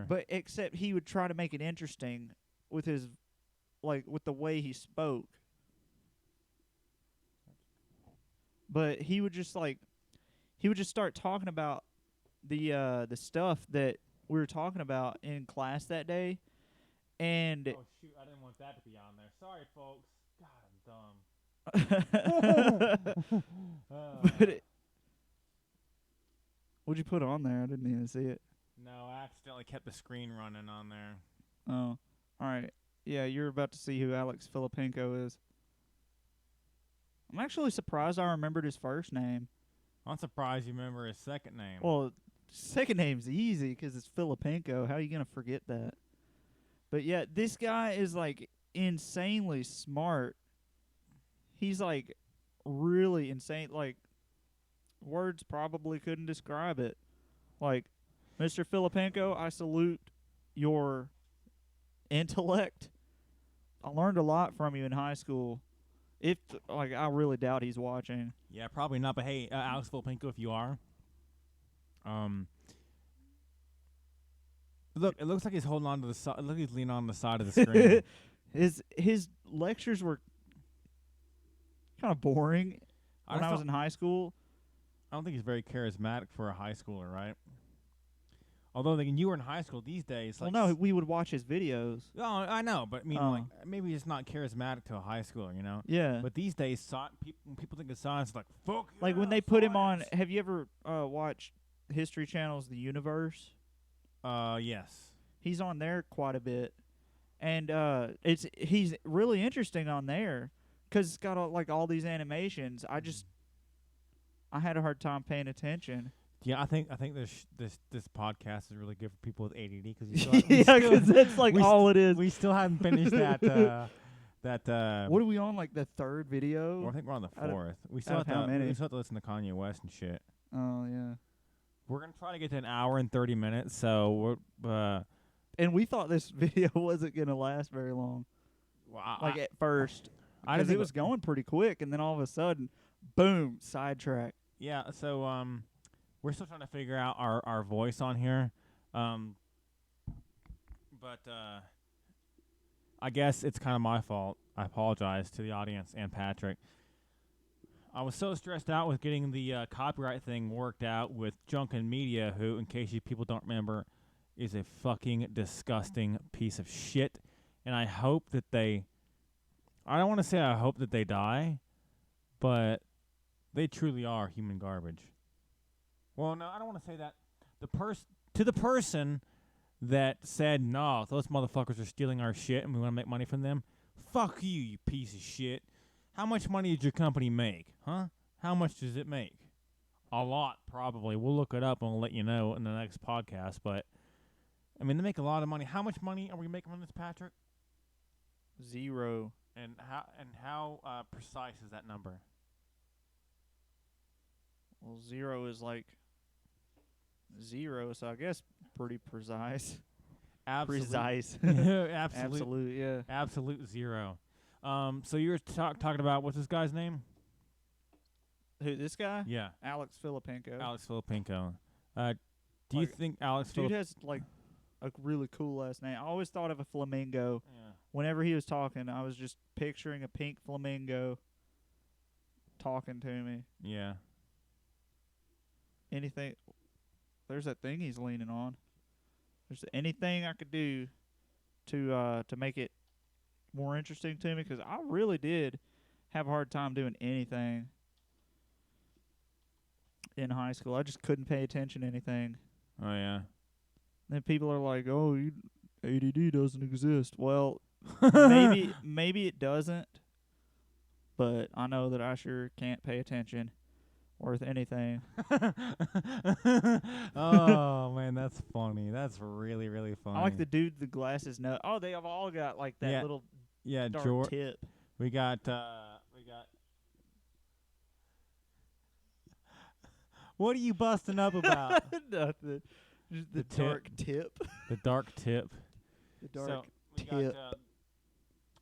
But except he would try to make it interesting with his, like, with the way he spoke. But he would just start talking about the stuff that we were talking about in class that day, and oh shoot, I didn't want that to be on there. Sorry, folks. God, I'm dumb. But what'd you put on there? I didn't even see it. No, I accidentally kept the screen running on there. Oh, all right. Yeah, you're about to see who Alex Filippenko is. I'm actually surprised I remembered his first name. I'm surprised you remember his second name. Well, second name's easy because it's Filippenko. How are you going to forget that? But yeah, this guy is like insanely smart. He's like really insane. Like, words probably couldn't describe it. Like, Mr. Filippenko, I salute your intellect. I learned a lot from you in high school. I really doubt he's watching. Yeah, probably not. But hey, Alex Filippenko, if you are, look, it looks like he's holding on to the side. Look, he's leaning on the side of the screen. His lectures were kind of boring when I was in high school. I don't think he's very charismatic for a high schooler, right? Although you were in high school these days. Like, well, no, we would watch his videos. Oh, I know, but I mean, like, maybe he's not charismatic to a high schooler, you know? Yeah. But these days, people think of science like, fuck. Like when they put him on. Have you ever watched History Channel's The Universe? Yes. He's on there quite a bit, and he's really interesting on there because it's got all these animations. I had a hard time paying attention. Yeah, I think this podcast is really good for people with ADD because because that's all it is. We still haven't finished that. What are we on? Like the third video? Well, I think we're on the fourth. We still have to listen to Kanye West and shit. Oh yeah. We're gonna try to get to an hour and 30 minutes. So we're. And we thought this video wasn't gonna last very long. Well, at first, because it was going pretty quick, and then all of a sudden, boom, sidetrack. Yeah. So we're still trying to figure out our voice on here. But I guess it's kind of my fault. I apologize to the audience and Patrick. I was so stressed out with getting the copyright thing worked out with Junkin Media, who, in case you people don't remember, is a fucking disgusting piece of shit. And I hope that I don't want to say I hope that they die, but they truly are human garbage. Well, no, I don't want to say that. To the person that said, no, those motherfuckers are stealing our shit and we want to make money from them, fuck you, you piece of shit. How much money did your company make, huh? How much does it make? A lot, probably. We'll look it up and we'll let you know in the next podcast. But, I mean, they make a lot of money. How much money are we making from this, Patrick? 0. And how precise is that number? Well, 0 is like 0, so I guess pretty precise. Precise. Absolute, yeah. Absolute 0. So you were talking about, what's this guy's name? Who, this guy? Yeah. Alex Filippenko. Alex Filippenko. Do you think Alex Dude has, a really cool last name. I always thought of a flamingo. Yeah. Whenever he was talking, I was just picturing a pink flamingo talking to me. Yeah. Anything. There's that thing he's leaning on. There's anything I could do to make it more interesting to me, because I really did have a hard time doing anything in high school. I just couldn't pay attention to anything. Oh, yeah. Then people are like, oh, ADD doesn't exist. Well, maybe it doesn't, but I know that I sure can't pay attention worth anything. Oh man, that's funny. That's really, really funny. I like the dude with the glasses. No, oh, they have all got like that little dark tip. We got. What are you busting up about? Nothing. Just the dark tip. The dark tip. The dark tip.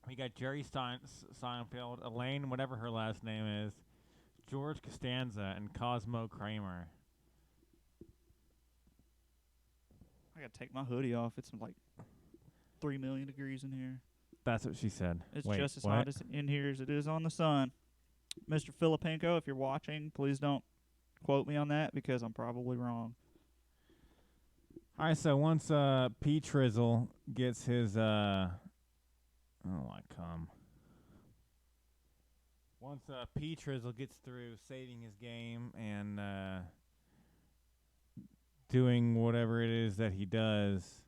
We got Jerry Seinfeld, Elaine, whatever her last name is, George Costanza, and Cosmo Kramer. I gotta take my hoodie off. It's like 3 million degrees in here. That's what she said. It's just as hot as in here as it is on the sun. Mr. Filipinko, if you're watching, please don't quote me on that because I'm probably wrong. All right, so once P. Trizzle gets his Once P. Trizzle gets through saving his game and doing whatever it is that he does,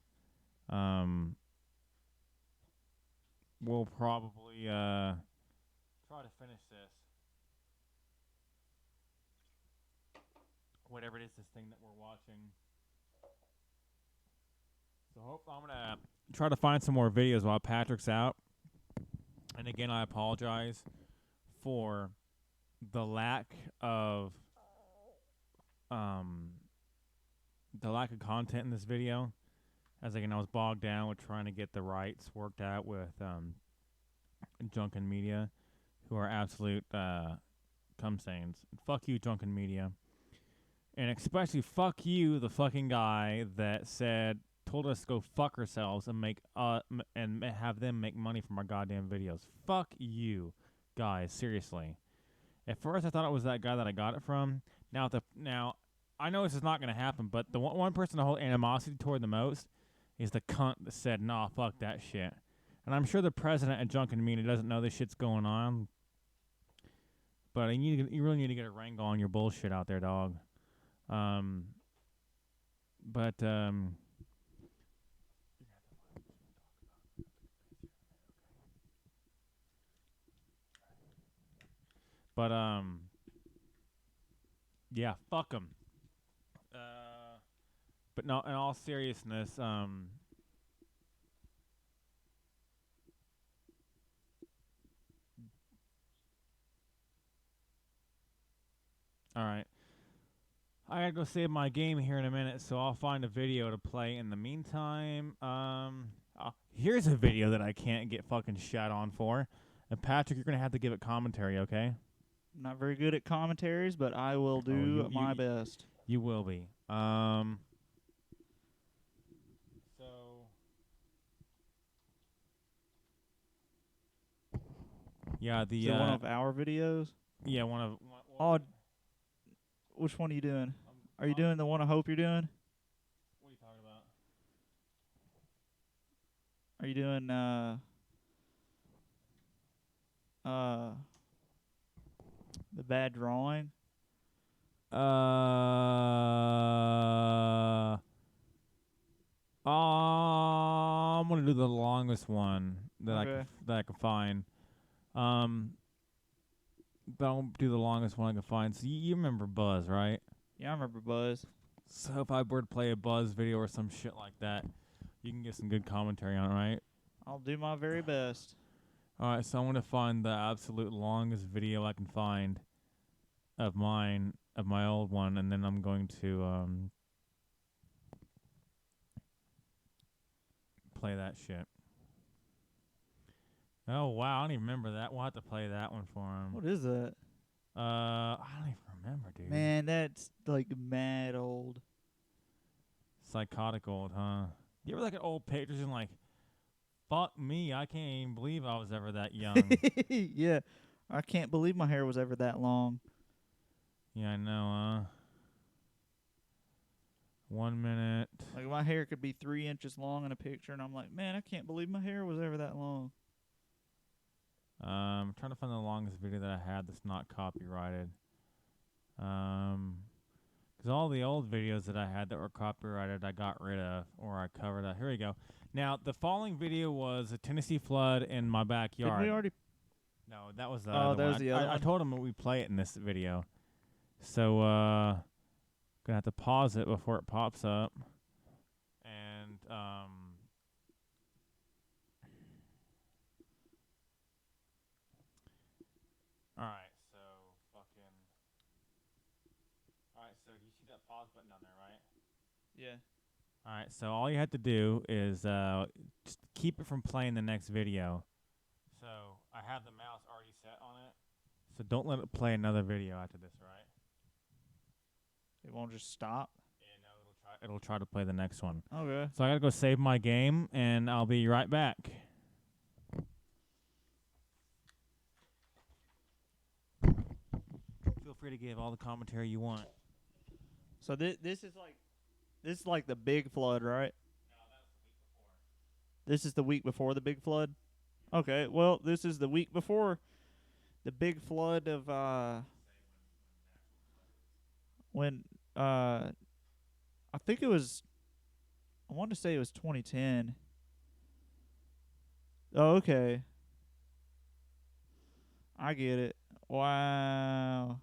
we'll probably try to finish this. Whatever it is, this thing that we're watching. So hopefully I'm going to try to find some more videos while Patrick's out. And again, I apologize for the lack of content in this video. As again, I was bogged down with trying to get the rights worked out with Junkin Media, who are absolute cum-stains. Fuck you, Junkin Media. And especially fuck you, the fucking guy that told us to go fuck ourselves and and have them make money from our goddamn videos. Fuck you, guys. Seriously. At first, I thought it was that guy that I got it from. Now I know this is not going to happen, but the one person I hold animosity toward the most is the cunt that said, "Nah, fuck that shit." And I'm sure the president at Junkin Media doesn't know this shit's going on. But you really need to get a wrangle on your bullshit out there, dog. Yeah, fuck them. But no, in all seriousness, all right. I gotta go save my game here in a minute, so I'll find a video to play in the meantime. Here's a video that I can't get fucking shot on for. And Patrick, you're gonna have to give it commentary, okay? I'm not very good at commentaries, but I will do my best. You will be. Yeah, Is it one of our videos? Yeah, one of. Which one are you doing? Are you doing the one I hope you're doing? What are you talking about? Are you doing the bad drawing? I'm gonna do the longest one that I can find. Don't do the longest one I can find. So you remember Buzz, right? Yeah, I remember Buzz. So if I were to play a Buzz video or some shit like that, you can get some good commentary on it, right? I'll do my very best. All right, so I'm gonna find the absolute longest video I can find of mine, of my old one, and then I'm going to play that shit. Oh wow, I don't even remember that. We'll have to play that one for him. What is that? I don't even remember, dude. Man, that's like mad old. Psychotic old, huh? You ever look at old pictures and like, fuck me, I can't even believe I was ever that young. Yeah, I can't believe my hair was ever that long. Yeah, I know, 1 minute. Like my hair could be 3 inches long in a picture, and I'm like, man, I can't believe my hair was ever that long. I'm trying to find the longest video that I had that's not copyrighted. Because all the old videos that I had that were copyrighted, I got rid of, or I covered up. Here we go. Now, the following video was a Tennessee flood in my backyard. Did we already? No, that was the Oh, other that one. was the other I one? told him we play it in this video. So, gonna have to pause it before it pops up. And, alright, so, alright, so do you see that pause button down there, right? Yeah. Alright, so all you have to do is, just keep it from playing the next video. So, I have the mouse already set on it. So don't let it play another video after this, right? It won't just stop? Yeah, no, it'll try to play the next one. Okay. So I gotta go save my game, and I'll be right back. Feel free to give all the commentary you want. So this is like the big flood, right? No, that was the week before. This is the week before the big flood? Okay, well, this is the week before the big flood of when I think it was, I want to say it was 2010. Oh, okay. I get it. Wow.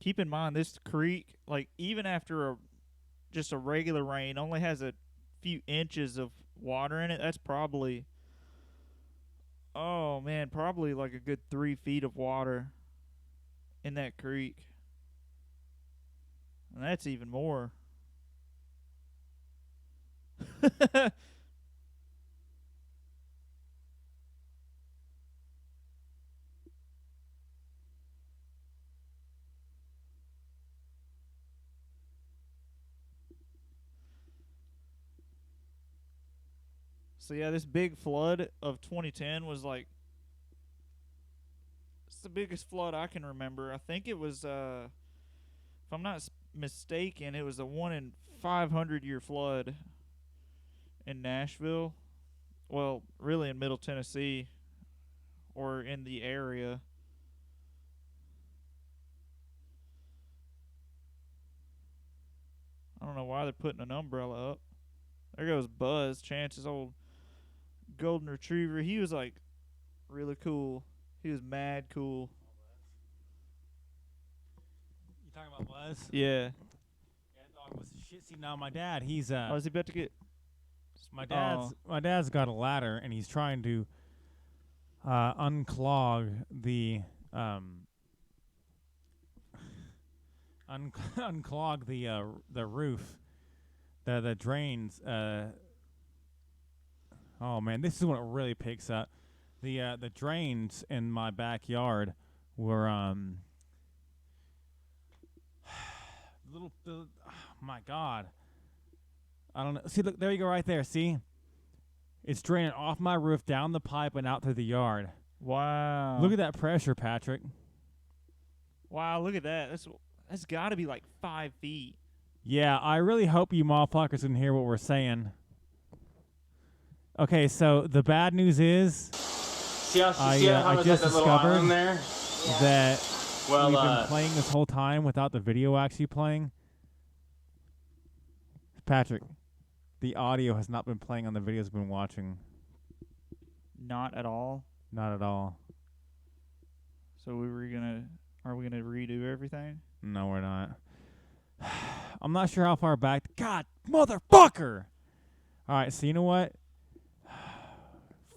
Keep in mind, this creek, like, even after just a regular rain, only has a few inches of water in it. That's probably, oh man, probably like a good 3 feet of water in that creek. And that's even more. So yeah, this big flood of 2010 was like, it's the biggest flood I can remember. I think it was, if I'm not mistaken, it was a 1 in 500 year flood in Nashville. Well, really in Middle Tennessee or in the area. I don't know why they're putting an umbrella up. There goes Buzz, Chance's old golden retriever. He was like really cool. He was mad cool. You talking about Buzz? Yeah. Yeah, that dog was shit. See, now my dad, he's Oh, is he about to get? my dad's got a ladder, and he's trying to unclog the unclog the roof, the drains. Oh man, this is when it really picks up. The drains in my backyard were oh my God. I don't know. See, look, there you go right there. See? It's draining off my roof, down the pipe, and out through the yard. Wow. Look at that pressure, Patrick. Wow, look at that. That's got to be like 5 feet. Yeah, I really hope you motherfuckers can hear what we're saying. Okay, so the bad news is I just discovered that we've been playing this whole time without the video actually playing. Patrick, the audio has not been playing on the videos we've been watching. Not at all. Not at all. So are we gonna redo everything? No, we're not. I'm not sure how far back. God, motherfucker! All right, so you know what?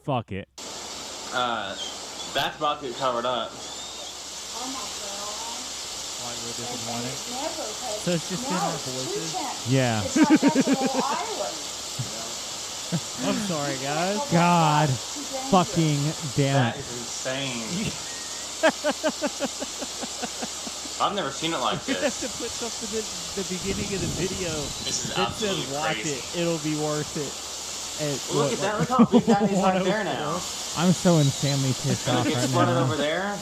Fuck it. That's about to get covered up. Oh my god. Like we're disappointed. Never, So it's just in our voices? Yeah. It's like that's a little island. I'm sorry, guys. God fucking damn That it. is insane. I've never seen it like You have this. to put something in the beginning of the video This is that absolutely says watch crazy. it. It'll be worth it. Well, look at that. Look how big that is right there now. I'm so insanely pissed Gonna off get right flooded now. over there.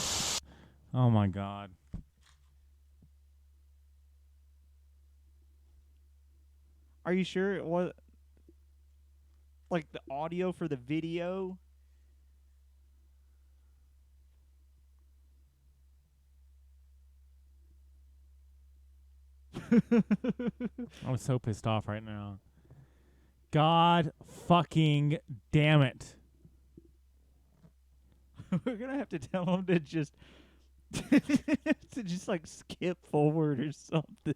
Oh my God. Are you sure it was like the audio for the video? I'm so pissed off right now. God fucking damn it. We're gonna have to tell him to just to just like skip forward or something.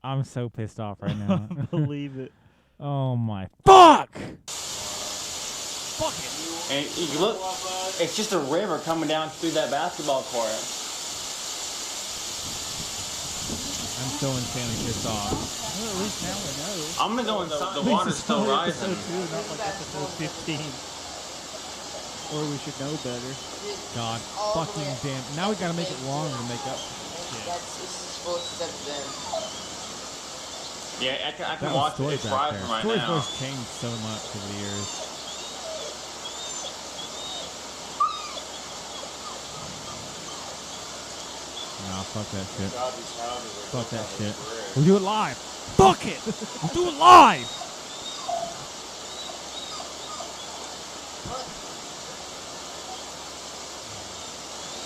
I'm so pissed off right now. Believe it. Oh my fuck! Fuck it. And you look, it's just a river coming down through that basketball court. I'm so insanely pissed off. Well, at least now we know. I'm gonna go in the water's still rising. Episode 2, not like episode 15. Or we should know better. God fucking damn. Now we gotta make it longer to make up. Yeah, I can watch it. It's rising right Story's now. voice changed so much over the years. Nah, fuck that shit. Fuck that shit. We'll do it live. Fuck it! We'll do it live!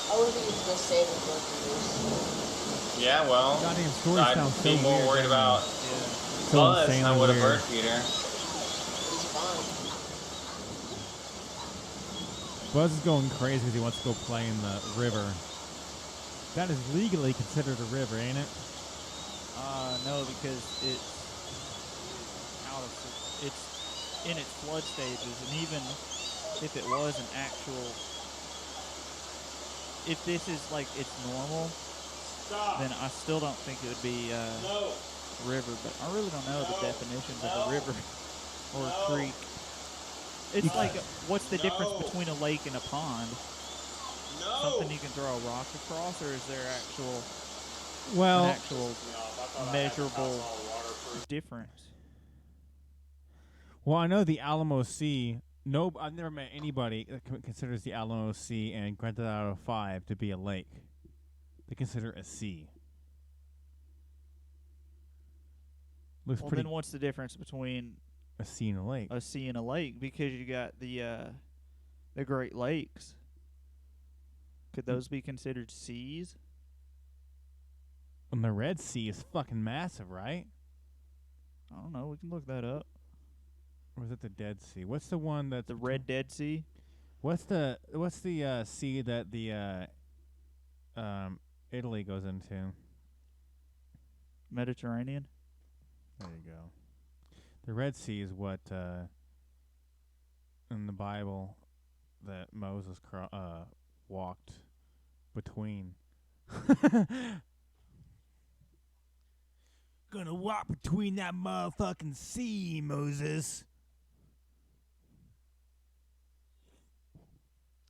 I would think it's gonna save it for Yeah, well, Goddamn story I'd sounds be so more weird, worried doesn't about So Buzz than I insanely would a weird. bird feeder. Buzz is going crazy because he wants to go play in the river. That is legally considered a river, ain't it? No, because it's out of it's in its flood stages, and even if it was an actual, if this is like its normal, then I still don't think it would be river. But I really don't know the definitions of a river or a creek. It's like, what's the difference between a lake and a pond? Something you can throw a rock across, or is there an actual measurable difference? Well, I know the Alamo Sea. No, I've never met anybody that considers the Alamo Sea and Grand Theft Auto 5 to be a lake. They consider it a sea. Looks Well, pretty. then what's the difference between a sea and a lake? A sea and a lake, because you got the Great Lakes. Could those be considered seas? And the Red Sea is fucking massive, right? I don't know. We can look that up. Or is it the Dead Sea? What's the one that's The Red Dead Sea? What's the sea that the Italy goes into? Mediterranean? There you go. The Red Sea is what in the Bible that Moses walked between. Gonna walk between that motherfucking sea, Moses.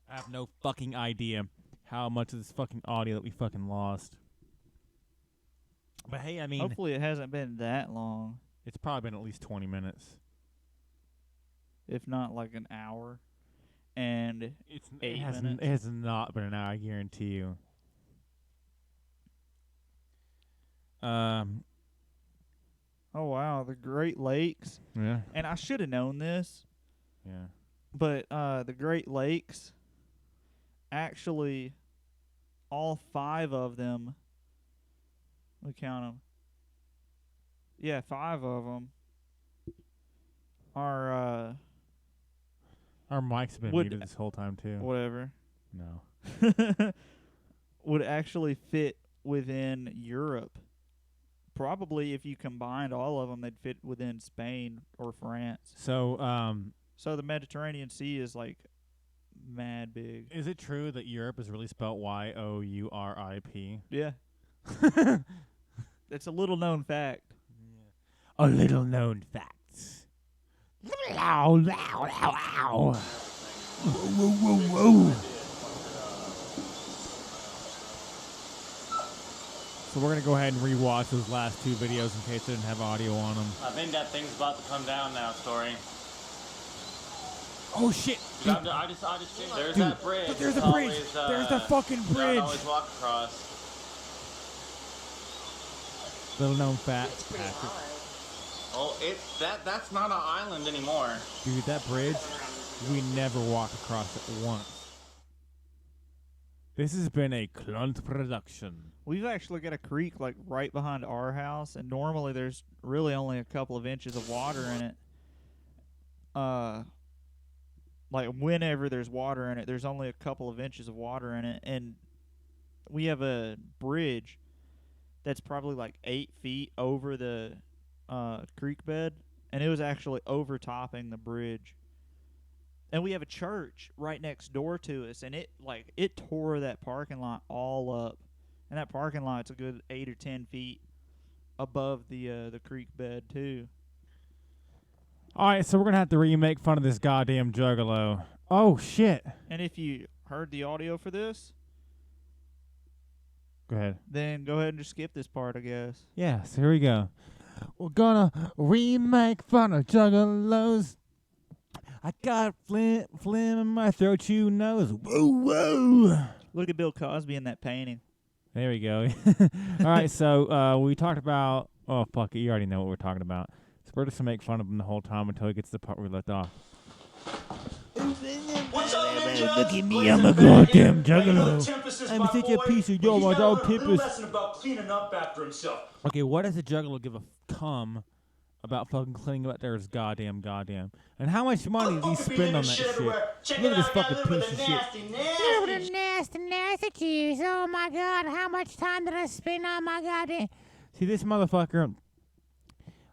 I have no fucking idea how much of this fucking audio that we fucking lost. But hey, I mean, Hopefully it hasn't been that long. It's probably been at least 20 minutes. If not like an hour. And it 8 has minutes. It has not been an hour, I guarantee you. Oh, wow. The Great Lakes. Yeah. And I should have known this. Yeah. But the Great Lakes, actually, all 5 of them, we count them. Yeah, 5 of them are. Our mics have been muted this whole time, too. Whatever. No. Would actually fit within Europe. Probably if you combined all of them, they'd fit within Spain or France. So, So the Mediterranean Sea is like mad big. Is it true that Europe is really spelled Y-O-U-R-I-P? Yeah. It's a little known fact. A little known fact. Ow, ow, ow, ow. Whoa, whoa, whoa. So we're going to go ahead and rewatch those last 2 videos in case they didn't have audio on them. I think that thing's about to come down now, Story. Oh, shit. I just there's Dude, that bridge. there's a It's bridge. always, There's the fucking you bridge. don't always walk across. Little known fact. Oh, that's not an island anymore. Dude, that bridge, we never walk across it once. This has been a Clunt production. We've actually got a creek like right behind our house, and normally there's really only a couple of inches of water in it. Like whenever there's water in it, there's only a couple of inches of water in it, and we have a bridge that's probably like 8 feet over the creek bed, and it was actually overtopping the bridge. And we have a church right next door to us, and it tore that parking lot all up. And that parking lot's a good 8 or 10 feet above the creek bed too. All right, so we're gonna have to remake fun of this goddamn Juggalo. Oh shit! And if you heard the audio for this, Go ahead. then go ahead and just skip this part, I guess. Yeah, so here we go. We're gonna remake fun of Juggalos. I got phlegm in my throat, you knows. Whoa, whoa. Look at Bill Cosby in that painting. There we go. All right, so we talked about... Oh, fuck it. You already know what we're talking about. So we're just going to make fun of him the whole time until he gets to the part where we left off. What's up, ninja? Look at me, I'm a goddamn Juggalo. I'm such a piece of yo, my dog Tempest. Tempest. Lesson about cleaning up after himself. Okay, what does a Juggalo give a cum about fucking cleaning up their goddamn? And how much money do he spend on that shit? Look at this fucking piece of shit. Look at the nasty cheese. Oh my god, how much time did I spend on my goddamn... See, this motherfucker,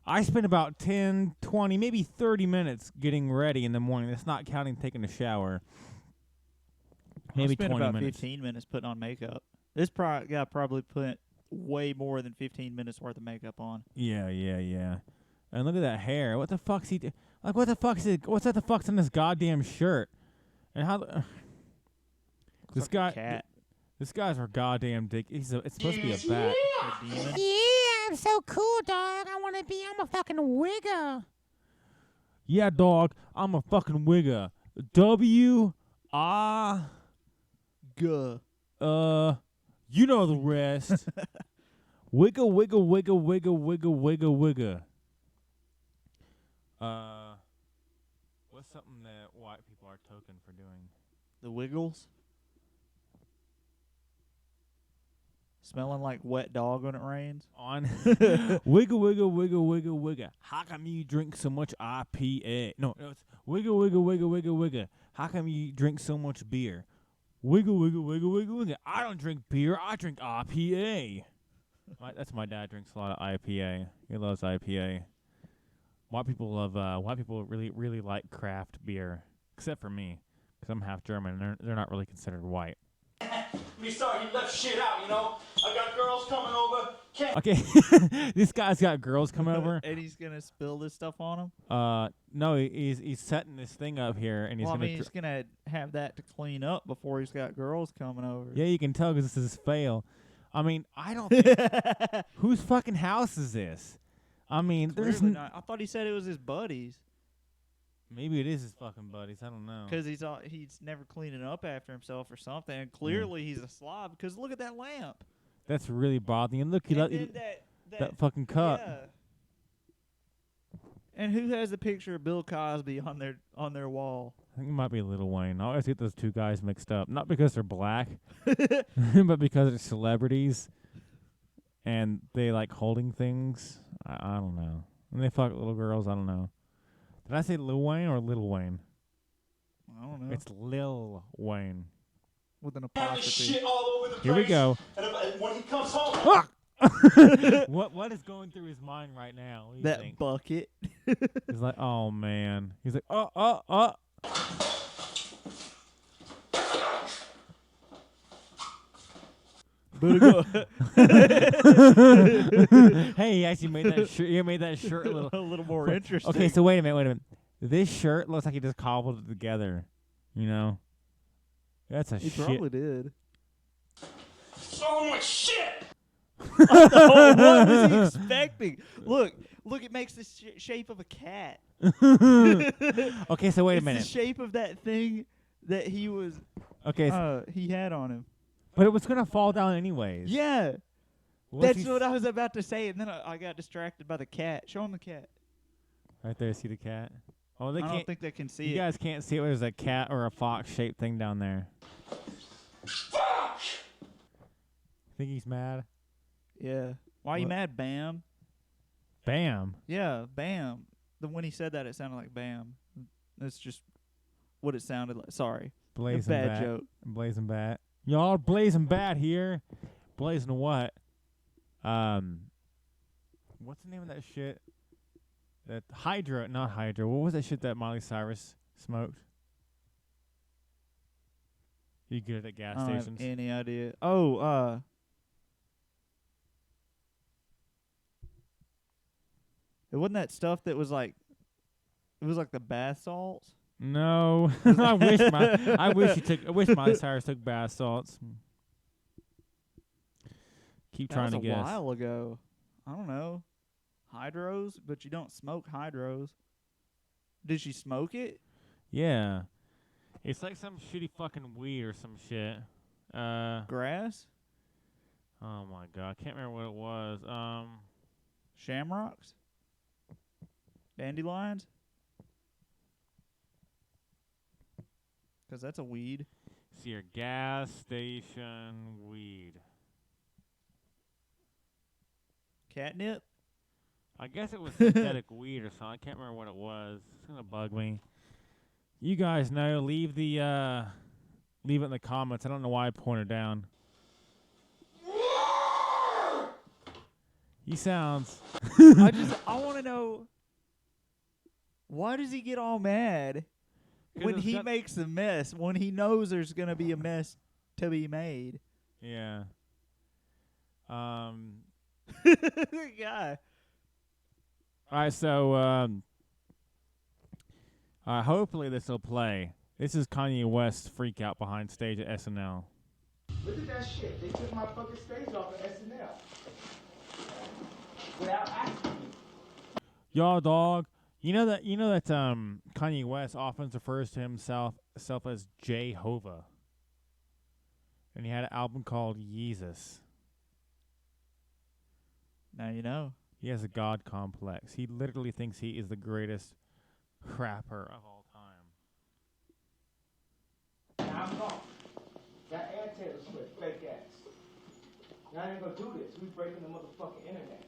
I spend about 10, 20, maybe 30 minutes getting ready in the morning. That's not counting taking a shower. Maybe 20 about minutes. 15 minutes putting on makeup. This guy probably put way more than 15 minutes worth of makeup on. Yeah. And look at that hair. What the fuck's he like, what the fuck's it? What's that the fuck's in this goddamn shirt? And how this like guy... a cat. This guy's our goddamn dick. It's supposed to be a bat. A demon. Yeah, I'm so cool, dog. I'm a fucking wigger. Yeah, dog. I'm a fucking wigger. W-I... Guh. You know the rest. Wiggle, wiggle, wiggle, wiggle, wiggle, wiggle, wiggle. What's something that white people are token for doing? The Wiggles. Smelling like wet dog when it rains. On wiggle, wiggle, wiggle, wiggle, wiggle. How come you drink so much IPA? No, it's wiggle, wiggle, wiggle, wiggle, wiggle. How come you drink so much beer? Wiggle, wiggle, wiggle, wiggle, wiggle. I don't drink beer. I drink IPA. That's my dad. Drinks a lot of IPA. He loves IPA. White people really, really like craft beer, except for me, because I'm half German. They're not really considered white. Me sorry he left shit out, you know. I got girls coming over. Okay, this guy's got girls coming over. And he's gonna spill this stuff on him. No, he's setting this thing up here, and he's gonna have that to clean up before he's got girls coming over. Yeah, you can tell because this is fail. I mean, I don't think whose fucking house is this? I mean, there's not. I thought he said it was his buddies. Maybe it is his fucking buddies. I don't know. Because he's never cleaning up after himself or something. And clearly he's a slob. Because look at that lamp. That's really bothering you. Look, that fucking cup. Yeah. And who has the picture of Bill Cosby on their wall? I think it might be Lil Wayne. I always get those two guys mixed up. Not because they're black, but because they're celebrities. And they like holding things. I don't know. And they fuck little girls. I don't know. Did I say Lil Wayne or Little Wayne? I don't know. It's Lil Wayne. With an apostrophe. Shit all over the Here we place. go. And when he comes home... What is going through his mind right now? What do you That think? bucket. He's like, oh man. He's like, Hey, he actually made that shirt. He made that shirt a little more interesting. Okay, so wait a minute. This shirt looks like he just cobbled it together. You know, that's a He shit. probably did. So much shit! Oh, what was he expecting? Look, it makes the shape of a cat. Okay, so wait a It's minute. the shape of that thing that he was. Okay, he had on him. but it was gonna fall down anyways. Yeah, What's that's what I was about to say, and then I got distracted by the cat. Show him the cat. Right there, see the cat? Oh, they I can't. don't think they can see You it. guys can't see it. There's a cat or a fox shaped thing down there. Fuck! Think he's mad? Yeah. Why are you mad, Bam? Bam. Yeah, Bam. When he said that, it sounded like Bam. That's just what it sounded like. Sorry. Blazing bad bat. joke. Blazing bat. Y'all blazing bat here. Blazing what? What's the name of that shit? That Hydra, not Hydra. What was that shit that Miley Cyrus smoked? You good at gas I don't stations? have any idea. Oh, it wasn't that stuff that was like, it was like the bath salts. No, I wish Miley Cyrus took bath salts. Keep trying to guess. That was a while ago. I don't know. Hydros, but you don't smoke hydros. Did she smoke it? Yeah, it's like some shitty fucking weed or some shit. Grass? Oh my god, I can't remember what it was. Shamrocks? Dandelions? Because that's a weed. See your gas station weed. Catnip? I guess it was synthetic weed or something. I can't remember what it was. It's gonna bug me. You guys know. Leave it in the comments. I don't know why I pointed down. He sounds. I want to know, why does he get all mad when he makes a mess, when he knows there's going to be a mess to be made? Yeah. Guy. All right, so hopefully this will play. This is Kanye West's freak out behind stage at SNL. Look at that shit. They took my fucking stage off of SNL. Without asking me. Y'all, dog. You know that Kanye West often refers to himself as Jehovah. And he had an album called Yeezus. Now you know. He has a God complex. He literally thinks he is the greatest rapper of all time. Now I'm gone. That ad Taylor Swift, fake ass. Now I ain't gonna do this. We breaking the motherfucking internet.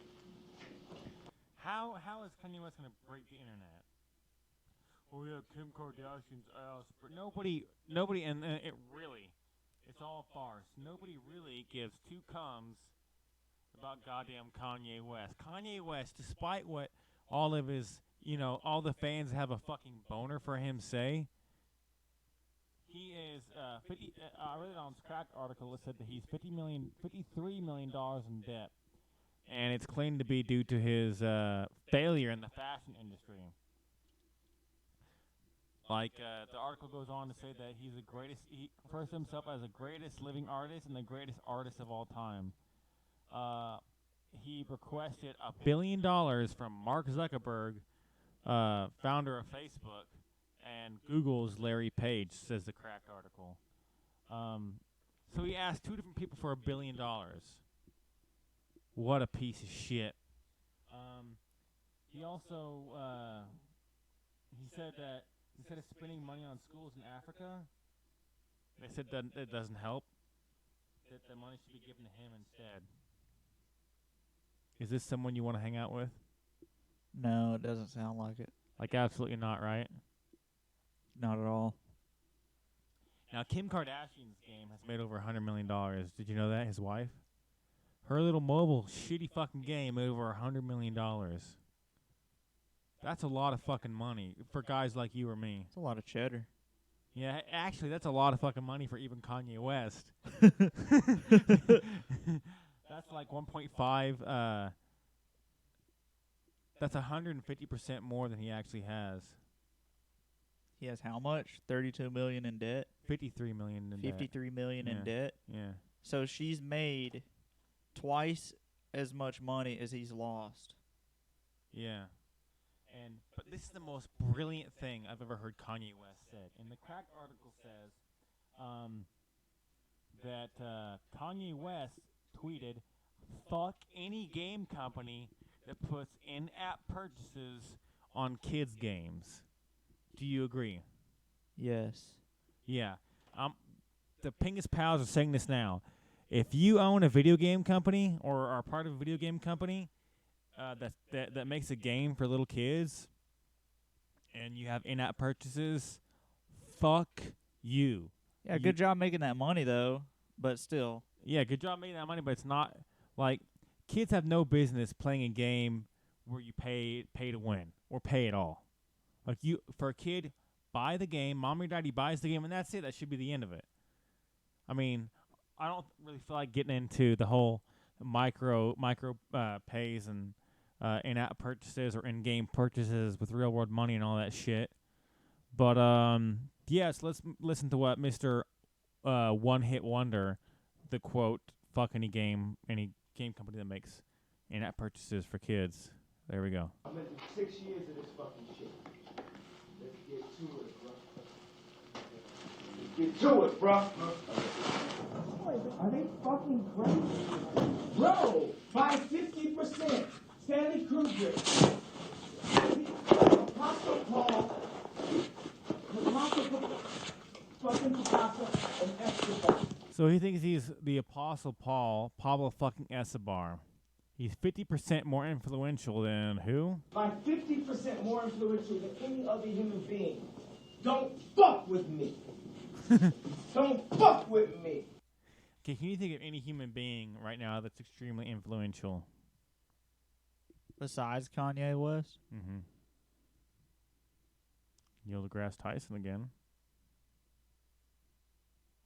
How is Kanye West gonna break the internet? Oh yeah, Kim Kardashian's ass. Nobody, and it really, it's all farce. Nobody really gives two cums about goddamn Kanye West. Kanye West, despite what all of his, all the fans have a fucking boner for him say, he is I read it on his crack article. It said that he's $53 million in debt, and it's claimed to be due to his failure in the fashion industry. Like the article goes on to say that he's the greatest. He refers to himself as the greatest living artist and the greatest artist of all time. He requested $1 billion from Mark Zuckerberg, founder of Facebook, and Google's Larry Page, says the crack article. So he asked two different people for $1 billion. What a piece of shit. He also he said that instead of spending money on schools in Africa, they said that it doesn't help, that the money should be given to him instead. Is this someone you want to hang out with? No, it doesn't sound like it. Like, absolutely not, right? Not at all. Now, Kim Kardashian's game has made over $100 million. Did you know that? His wife? Her little mobile shitty fucking game made over $100 million. That's a lot of fucking money for guys like you or me. It's a lot of cheddar. Yeah, actually, that's a lot of fucking money for even Kanye West. That's like 1.5. That's 150% more than he actually has. He has how much? $32 million in debt. $53 million in debt. $53 million in debt. Yeah. So she's made twice as much money as he's lost. Yeah. But this is the most brilliant thing I've ever heard Kanye West said. And the crack article says that Kanye West tweeted, "Fuck any game company that puts in-app purchases on kids' games." Do you agree? Yes. Yeah. The Pingas pals are saying this now. if you own a video game company or are part of a video game company that makes a game for little kids, and you have in-app purchases, fuck you. Yeah, good job making that money though, but still. Yeah, good job making that money, but it's not like kids have no business playing a game where you pay to win or pay at all. Like for a kid, buy the game, mom or daddy buys the game, and that's it. That should be the end of it. I mean, I don't really feel like getting into the whole micro pays and in-app purchases or in-game purchases with real-world money and all that shit. But yes, let's listen to what Mr. One Hit Wonder, the quote, "Fuck any game company that makes in-app purchases for kids." There we go. I'm into 6 years of this fucking shit. Let's get to it, bro. Let's get to it, bro. Are they fucking crazy? Bro, by 50%. Stanley Kubrick. Apostle Paul. Fucking Picasso and Escobar. So he thinks he's the Apostle Paul, Pablo fucking Escobar. He's 50% more influential than who? By 50% more influential than any other human being. Don't fuck with me. Don't fuck with me. Okay, can you think of any human being right now that's extremely influential? Besides Kanye West? Mm-hmm. Neil deGrasse Tyson again.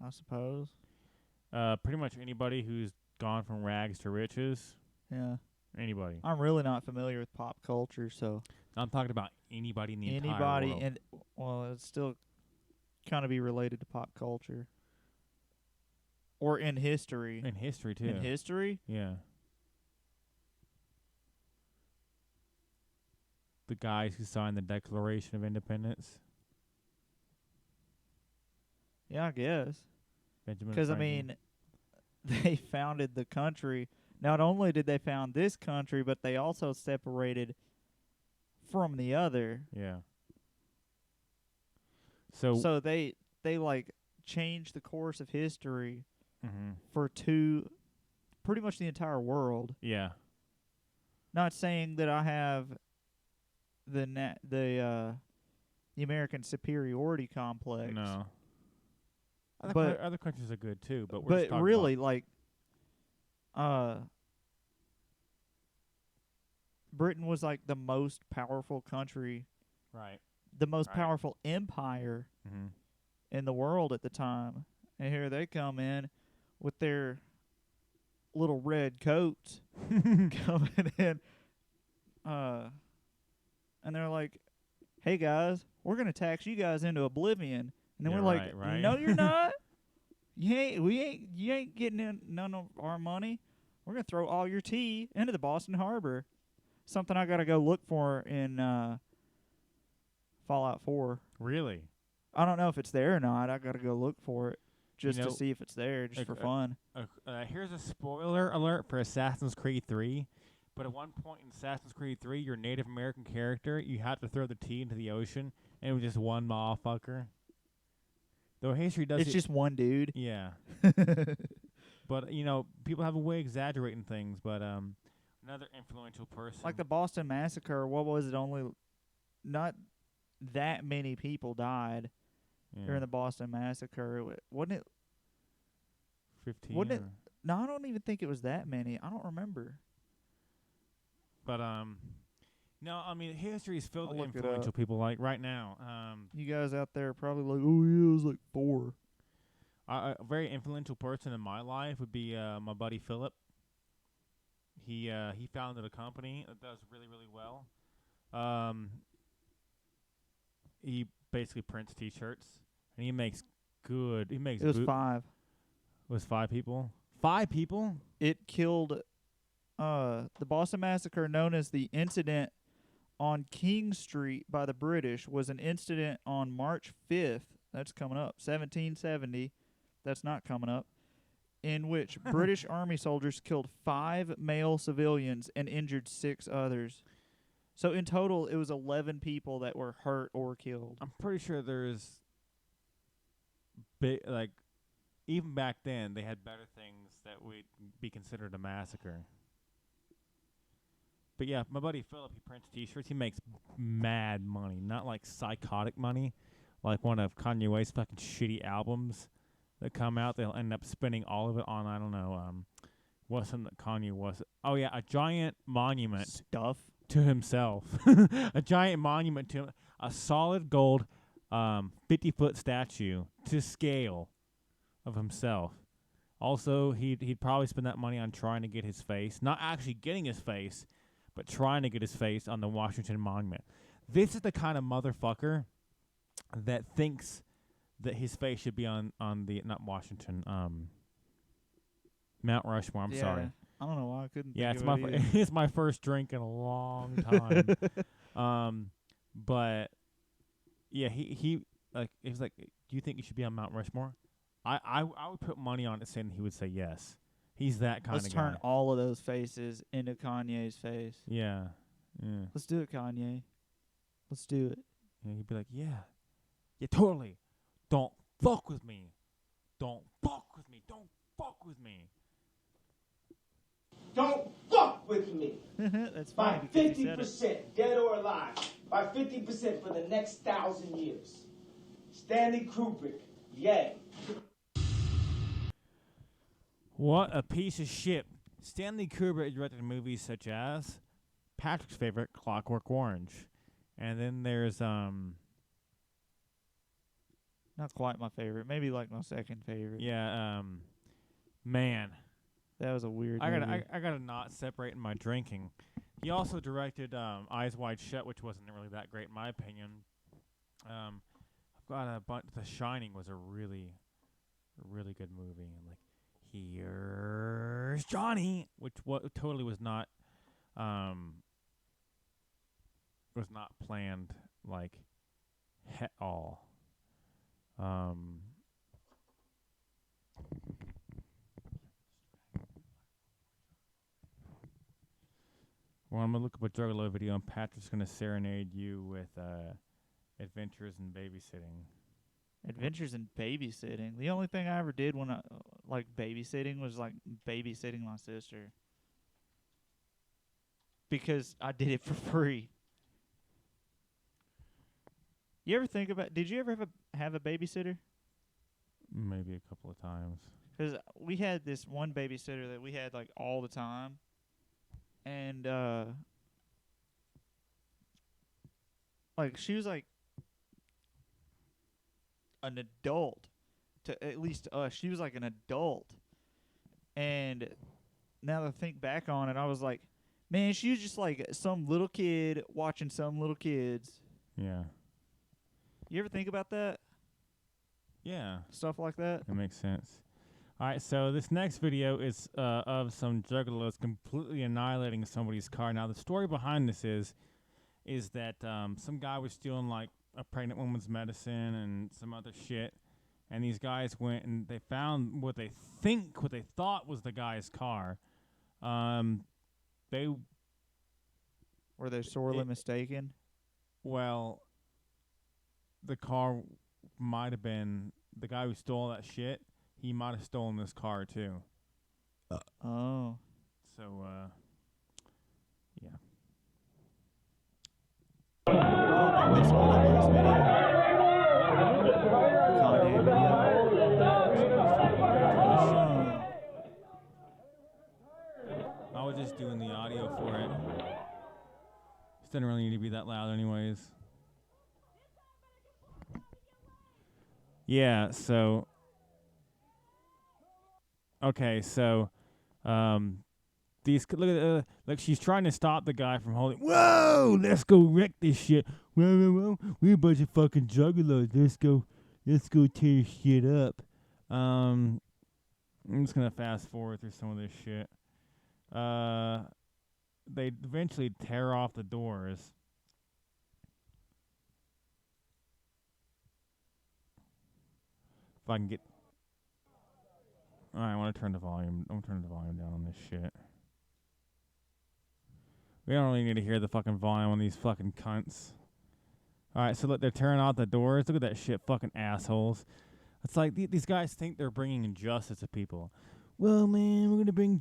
I suppose. Pretty much anybody who's gone from rags to riches. Yeah. Anybody. I'm really not familiar with pop culture, so. I'm talking about anybody in the entire world. And well, it's still kind of be related to pop culture. Or in history. In history, too. In history? Yeah. The guys who signed the Declaration Independence. Yeah, I guess. Benjamin Because, I Franklin. mean, they founded the country. Not only did they found this country, but they also separated from the other. Yeah. So they like changed the course of history for pretty much the entire world. Yeah. Not saying that I have the American superiority complex. No. Other countries are good too, but we're just talking really about like Britain was like the most powerful country, right? The most powerful empire in the world at the time, and here they come in with their little red coats coming in, and they're like, "Hey guys, we're gonna tax you guys into oblivion," and then we're like, right. "No, you're not. You ain't getting in none of our money. We're gonna throw all your tea into the Boston Harbor." Something I gotta go look for in Fallout 4. Really? I don't know if it's there or not. I gotta go look for it just to see if it's there, just for fun. Here's a spoiler alert for Assassin's Creed 3. But at one point in Assassin's Creed 3, your Native American character, you had to throw the tea into the ocean, and it was just one motherfucker. Though history does It's just one dude. Yeah. But, you know, people have a way of exaggerating things, but another influential person. Like the Boston Massacre, what was it? Only not that many people died during the Boston Massacre. Wasn't it 15? Wasn't it? No, I don't even think it was that many. I don't remember. But no, I mean history is filled I'll with look it influential up. people. Like right now, You guys out there are probably like, "Oh yeah, it was like 4." A very influential person in my life would be my buddy Philip. He founded a company that does really, really well. He basically prints T-shirts, and he makes good. He makes. It was 5. It was 5 people. 5 people. It killed the Boston Massacre, known as the incident on King Street by the British, was an incident on March 5th. That's coming up. 1770. That's not coming up. In which British Army soldiers killed 5 male civilians and injured 6 others. So in total, it was 11 people that were hurt or killed. I'm pretty sure there's even back then, they had better things that would be considered a massacre. But yeah, my buddy Philip, he prints T-shirts. He makes mad money, not like psychotic money, like one of Kanye West's fucking shitty albums that come out. They'll end up spending all of it on, I don't know, what's something that Kanye was? Oh yeah, a giant monument Stuff. to himself. A giant monument to him. A solid gold 50-foot statue to scale of himself. Also, he'd probably spend that money on trying to get his face, not actually getting his face, but trying to get his face on the Washington Monument. This is the kind of motherfucker that thinks that his face should be on the, not Washington, Mount Rushmore. I'm sorry. I don't know why I couldn't. Yeah, think it's of my it either. it's my first drink in a long time. But yeah, he was like, do you think you should be on Mount Rushmore? I would put money on it saying he would say yes. He's that kind Let's of guy. turn all of those faces into Kanye's face. Yeah. Let's do it, Kanye. Let's do it. Yeah, he'd be like, yeah, totally. Don't fuck with me. Don't fuck with me. Don't fuck with me. Don't fuck with me. That's By fine. because he said it. 50%, dead or alive. By 50% for the next 1,000 years. Stanley Kubrick, yay. What a piece of shit. Stanley Kubrick directed movies such as Patrick's favorite, Clockwork Orange. And then there's Not quite my favorite. Maybe like my second favorite. man. That was a weird I movie. gotta not separate my drinking. He also directed Eyes Wide Shut, which wasn't really that great in my opinion. I've got a bunch. The Shining was a really good movie, and like Here's Johnny, which totally was not planned like at all. Well, I'm gonna look up a Juggalo video, and Patrick's gonna serenade you with Adventures in Babysitting. Adventures in Babysitting. The only thing I ever did when I like babysitting was like babysitting my sister. Because I did it for free. You ever think about? Did you ever have a babysitter? Maybe a couple of times. Because we had this one babysitter that we had like all the time, and like she was like an adult to at least us. She was like an adult, and now that I think back on it, I was like, man, she was just like some little kid watching some little kids. Yeah. You ever think about that? Yeah. Stuff like that? That makes sense. All right, so this next video is of some juggalos completely annihilating somebody's car. Now, the story behind this is that some guy was stealing, like, a pregnant woman's medicine and some other shit, and these guys went and they found what they thought was the guy's car. Were they sorely mistaken? Well, the car might have been the guy who stole that shit. He might have stolen this car too. Oh. So, yeah. I saw that last video. Kanye video. I was just doing the audio for it. This doesn't really need to be that loud anyways. Yeah, so okay, so these look she's trying to stop the guy from holding. Whoa, let's go wreck this shit. Whoa, we're a bunch of fucking juggalos. Let's go tear shit up. I'm just gonna fast forward through some of this shit. They eventually tear off the doors. If I can get. All right, I want to turn the volume. I'm turning the volume down on this shit. We don't really need to hear the fucking volume on these fucking cunts. All right, so look, they're tearing out the doors. Look at that shit, fucking assholes. It's like these guys think they're bringing injustice to people. Well, man, we're gonna bring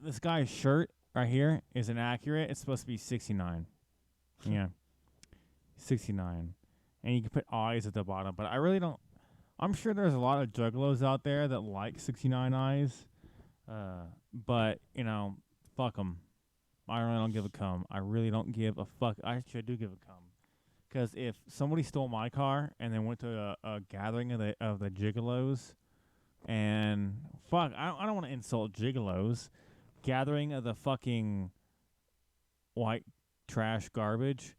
this guy's shirt right here is inaccurate. It's supposed to be 69. Yeah, 69, and you can put eyes at the bottom. But I really don't. I'm sure there's a lot of juggalos out there that like 69 eyes. But fuck them. I really don't give a cum. I really don't give a fuck. Actually, I do give a cum. Because if somebody stole my car and then went to a gathering of the Juggalos, and fuck, I don't want to insult Juggalos, gathering of the fucking white trash garbage,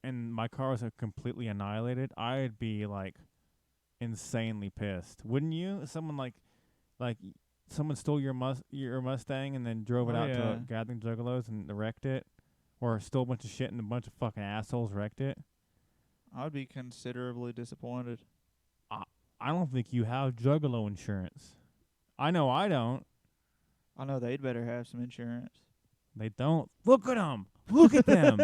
and my car was completely annihilated, I'd be like insanely pissed. Wouldn't you? Someone like someone stole your Mustang and then drove it out to a gathering Juggalos and wrecked it. Or stole a bunch of shit and a bunch of fucking assholes wrecked it. I'd be considerably disappointed. I don't think you have Juggalo insurance. I know I don't. I know they'd better have some insurance. They don't. Look at them. Look at them.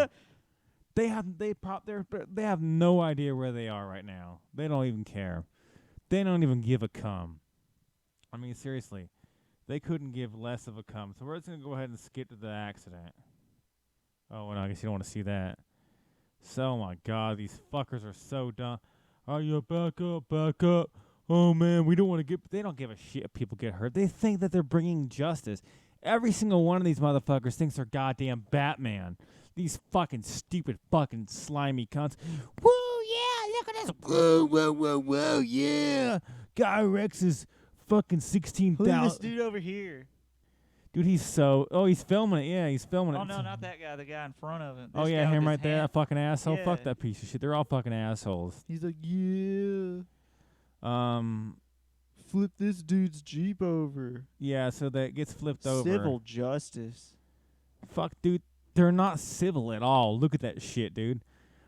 They have no idea where they are right now. They don't even care. They don't even give a cum. I mean, seriously, they couldn't give less of a cum. So we're just gonna go ahead and skip to the accident. Oh, well, I guess you don't want to see that. So, my God, these fuckers are so dumb. Oh, yeah, back up. Oh, man, we don't want to get... They don't give a shit if people get hurt. They think that they're bringing justice. Every single one of these motherfuckers thinks they're goddamn Batman. These fucking stupid fucking slimy cunts. Woo, yeah, look at this. Whoa, yeah. Guy Rex is fucking 16,000. Look at this dude over here. Dude, he's filming it. Yeah, he's filming it. Oh, no, not that guy. The guy in front of him. Oh, yeah, him right there. That fucking asshole. Yeah. Fuck that piece of shit. They're all fucking assholes. He's like, yeah. Flip this dude's Jeep over. Yeah, so that gets flipped over. Civil justice. Fuck, dude. They're not civil at all. Look at that shit, dude.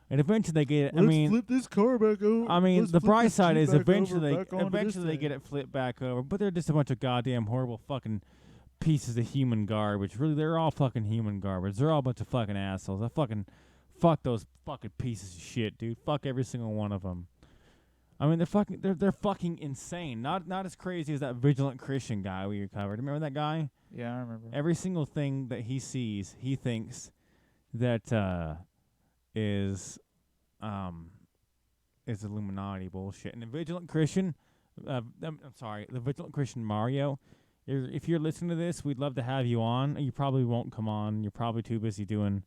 And eventually they get it. Let's flip this car back over. I mean, the bright side is eventually they get it flipped back over. But they're just a bunch of goddamn horrible fucking pieces of human garbage. Really, they're all fucking human garbage. They're all a bunch of fucking assholes. Fuck those fucking pieces of shit, dude. Fuck every single one of them. I mean, they're fucking insane. Not as crazy as that vigilant Christian guy we covered. Remember that guy? Yeah, I remember. Every single thing that he sees, he thinks that is Illuminati bullshit. And the vigilant Christian, the vigilant Christian Mario. If you're listening to this, we'd love to have you on. You probably won't come on. You're probably too busy doing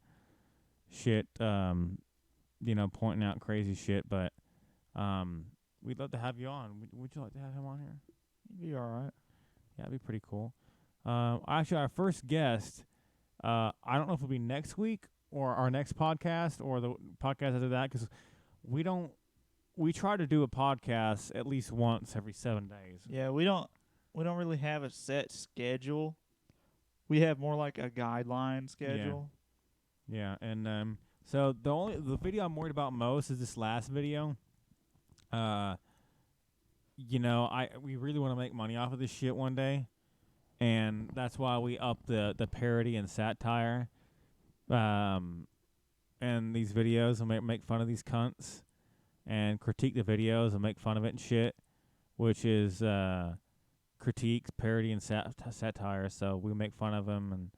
shit, pointing out crazy shit. But we'd love to have you on. Would you like to have him on here? He'd be all right. Yeah, that'd be pretty cool. Actually, our first guest, I don't know if it'll be next week or our next podcast or the podcast after that, because we try to do a podcast at least once every 7 days. Yeah, we don't really have a set schedule. We have more like a guideline schedule. Yeah, and so the video I'm worried about most is this last video. We really want to make money off of this shit one day, and that's why we up the parody and satire. And these videos and make fun of these cunts and critique the videos and make fun of it and shit, which is critiques, parody, and satire. So we make fun of them and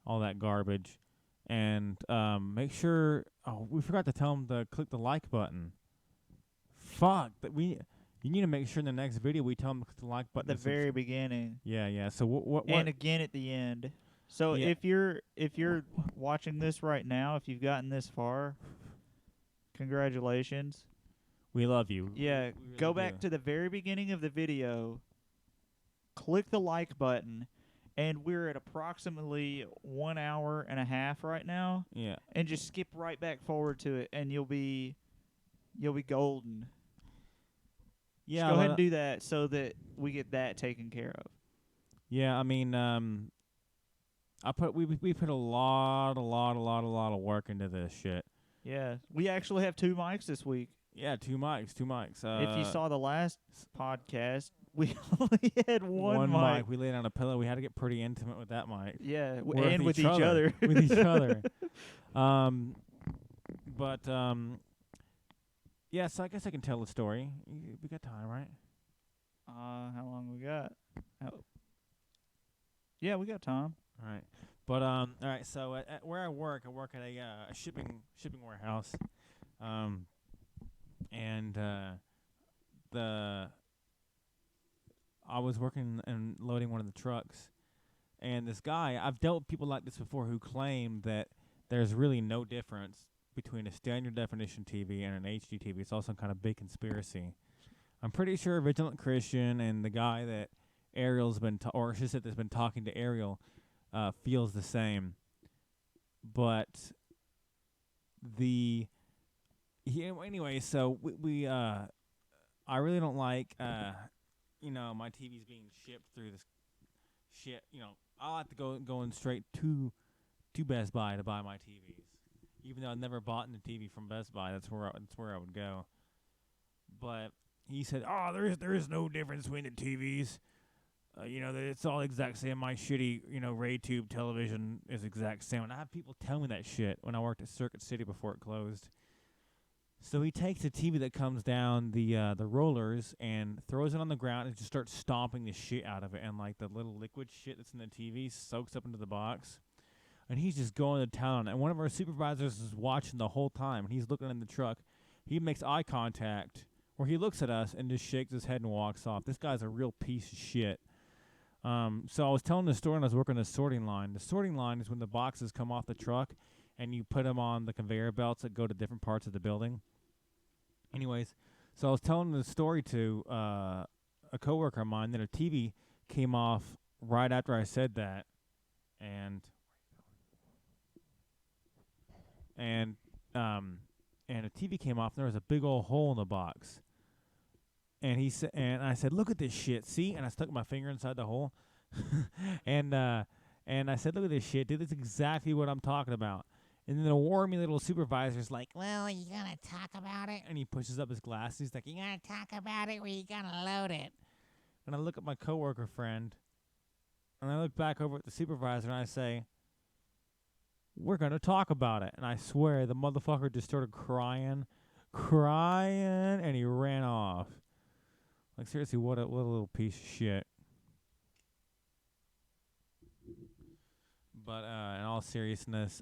all that garbage. And make sure... Oh, we forgot to tell them to click the like button. Fuck. You need to make sure in the next video we tell them to click the like button. At the very beginning. Yeah. So what? And again at the end. So if you're watching this right now, if you've gotten this far, congratulations. We love you. Yeah, really go back to the very beginning of the video, click the like button, and we're at approximately 1 hour and a half right now. Yeah. And just skip right back forward to it, and you'll be golden. Yeah. Just go ahead and do that so that we get that taken care of. Yeah, I mean, we put a lot of work into this shit. Yeah, we actually have 2 mics this week. Yeah, 2 mics. If you saw the last podcast, we only had one mic. We laid on a pillow. We had to get pretty intimate with that mic. Yeah, and with each other. With each other. yeah, so I guess I can tell the story. We got time, right? How long we got? Yeah, we got time. All right. But all right. So at where I work at a shipping warehouse. And I was working and loading one of the trucks, and this guy, I've dealt with people like this before who claim that there's really no difference between a standard definition TV and an HD TV. It's all some kind of big conspiracy. I'm pretty sure Vigilant Christian and the guy that Ariel's been, or she said that's been talking to Ariel, feels the same. But anyway, so we I really don't like my TVs being shipped through this shit. I'll have to go in straight to Best Buy to buy my TVs. Even though I've never bought a TV from Best Buy, that's where I would go. But he said, "Oh, there is no difference between the TVs. It's all exact same. My shitty, Ray Tube television is exact same." And I have people tell me that shit when I worked at Circuit City before it closed. So he takes a TV that comes down the rollers and throws it on the ground and just starts stomping the shit out of it, and like the little liquid shit that's in the TV soaks up into the box. And he's just going to town. And one of our supervisors is watching the whole time. And he's looking in the truck. He makes eye contact, where he looks at us and just shakes his head and walks off. This guy's a real piece of shit. So I was telling the story, and I was working the sorting line. The sorting line is when the boxes come off the truck, and you put them on the conveyor belts that go to different parts of the building. Anyways, so I was telling the story to a coworker of mine that a TV came off right after I said that, and a TV came off, and there was a big old hole in the box. And I said, "Look at this shit, see?" And I stuck my finger inside the hole, and I said, "Look at this shit, dude. That's exactly what I'm talking about." And then the warmy little supervisor's like, "Well, you gonna talk about it?" And he pushes up his glasses. He's like, "You gonna talk about it, or you gonna load it?" And I look at my coworker friend, and I look back over at the supervisor, and I say, "We're gonna talk about it." And I swear, the motherfucker just started crying, and he ran off. Like, seriously, what a little piece of shit. But in all seriousness,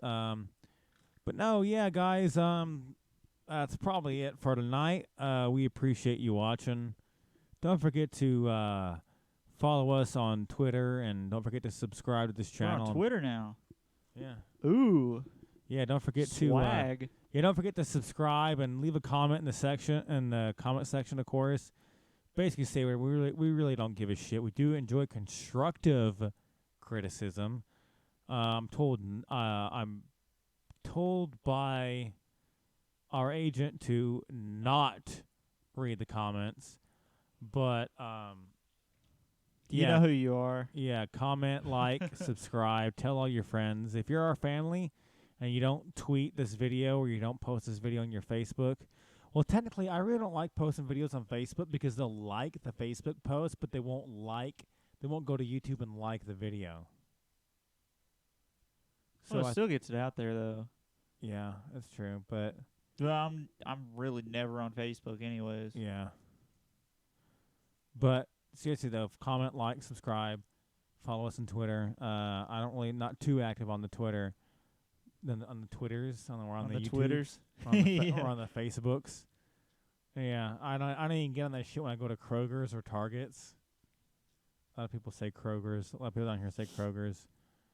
but no, yeah, guys, that's probably it for tonight. We appreciate you watching. Don't forget to follow us on Twitter, and don't forget to subscribe to this channel. We're on Twitter now. Yeah. Ooh. Yeah, don't forget Swag. don't forget to subscribe and leave a comment in the comment section, of course. Basically say we really don't give a shit. We do enjoy constructive criticism. I'm told by our agent to not read the comments, but you know who you are. Yeah, comment, like, subscribe, tell all your friends. If you're our family and you don't tweet this video or you don't post this video on your Facebook, well, technically, I really don't like posting videos on Facebook because they'll like the Facebook post, but they won't go to YouTube and like the video. So it still gets it out there, though. Yeah, that's true. But well, I'm really never on Facebook, anyways. Yeah. But seriously though, comment, like, subscribe, follow us on Twitter. I don't really not too active on the Twitter, than on the Twitters, on the YouTubes, Twitters, or on the Facebooks. Yeah, I don't even get on that shit when I go to Kroger's or Targets. A lot of people say Kroger's. A lot of people down here say Kroger's.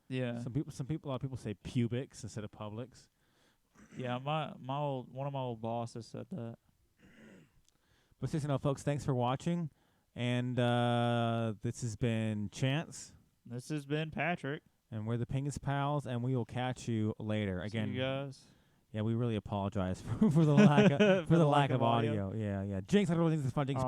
Yeah. A lot of people say Publix instead of Publix. Yeah, one of my old bosses said that. But seriously, folks, thanks for watching, and this has been Chance. This has been Patrick. And we're the Pingas Pals, and we will catch you later. Again, see you guys. Yeah, we really apologize for the lack of audio. Yeah. Jinx, I don't think this is fun. Jinx.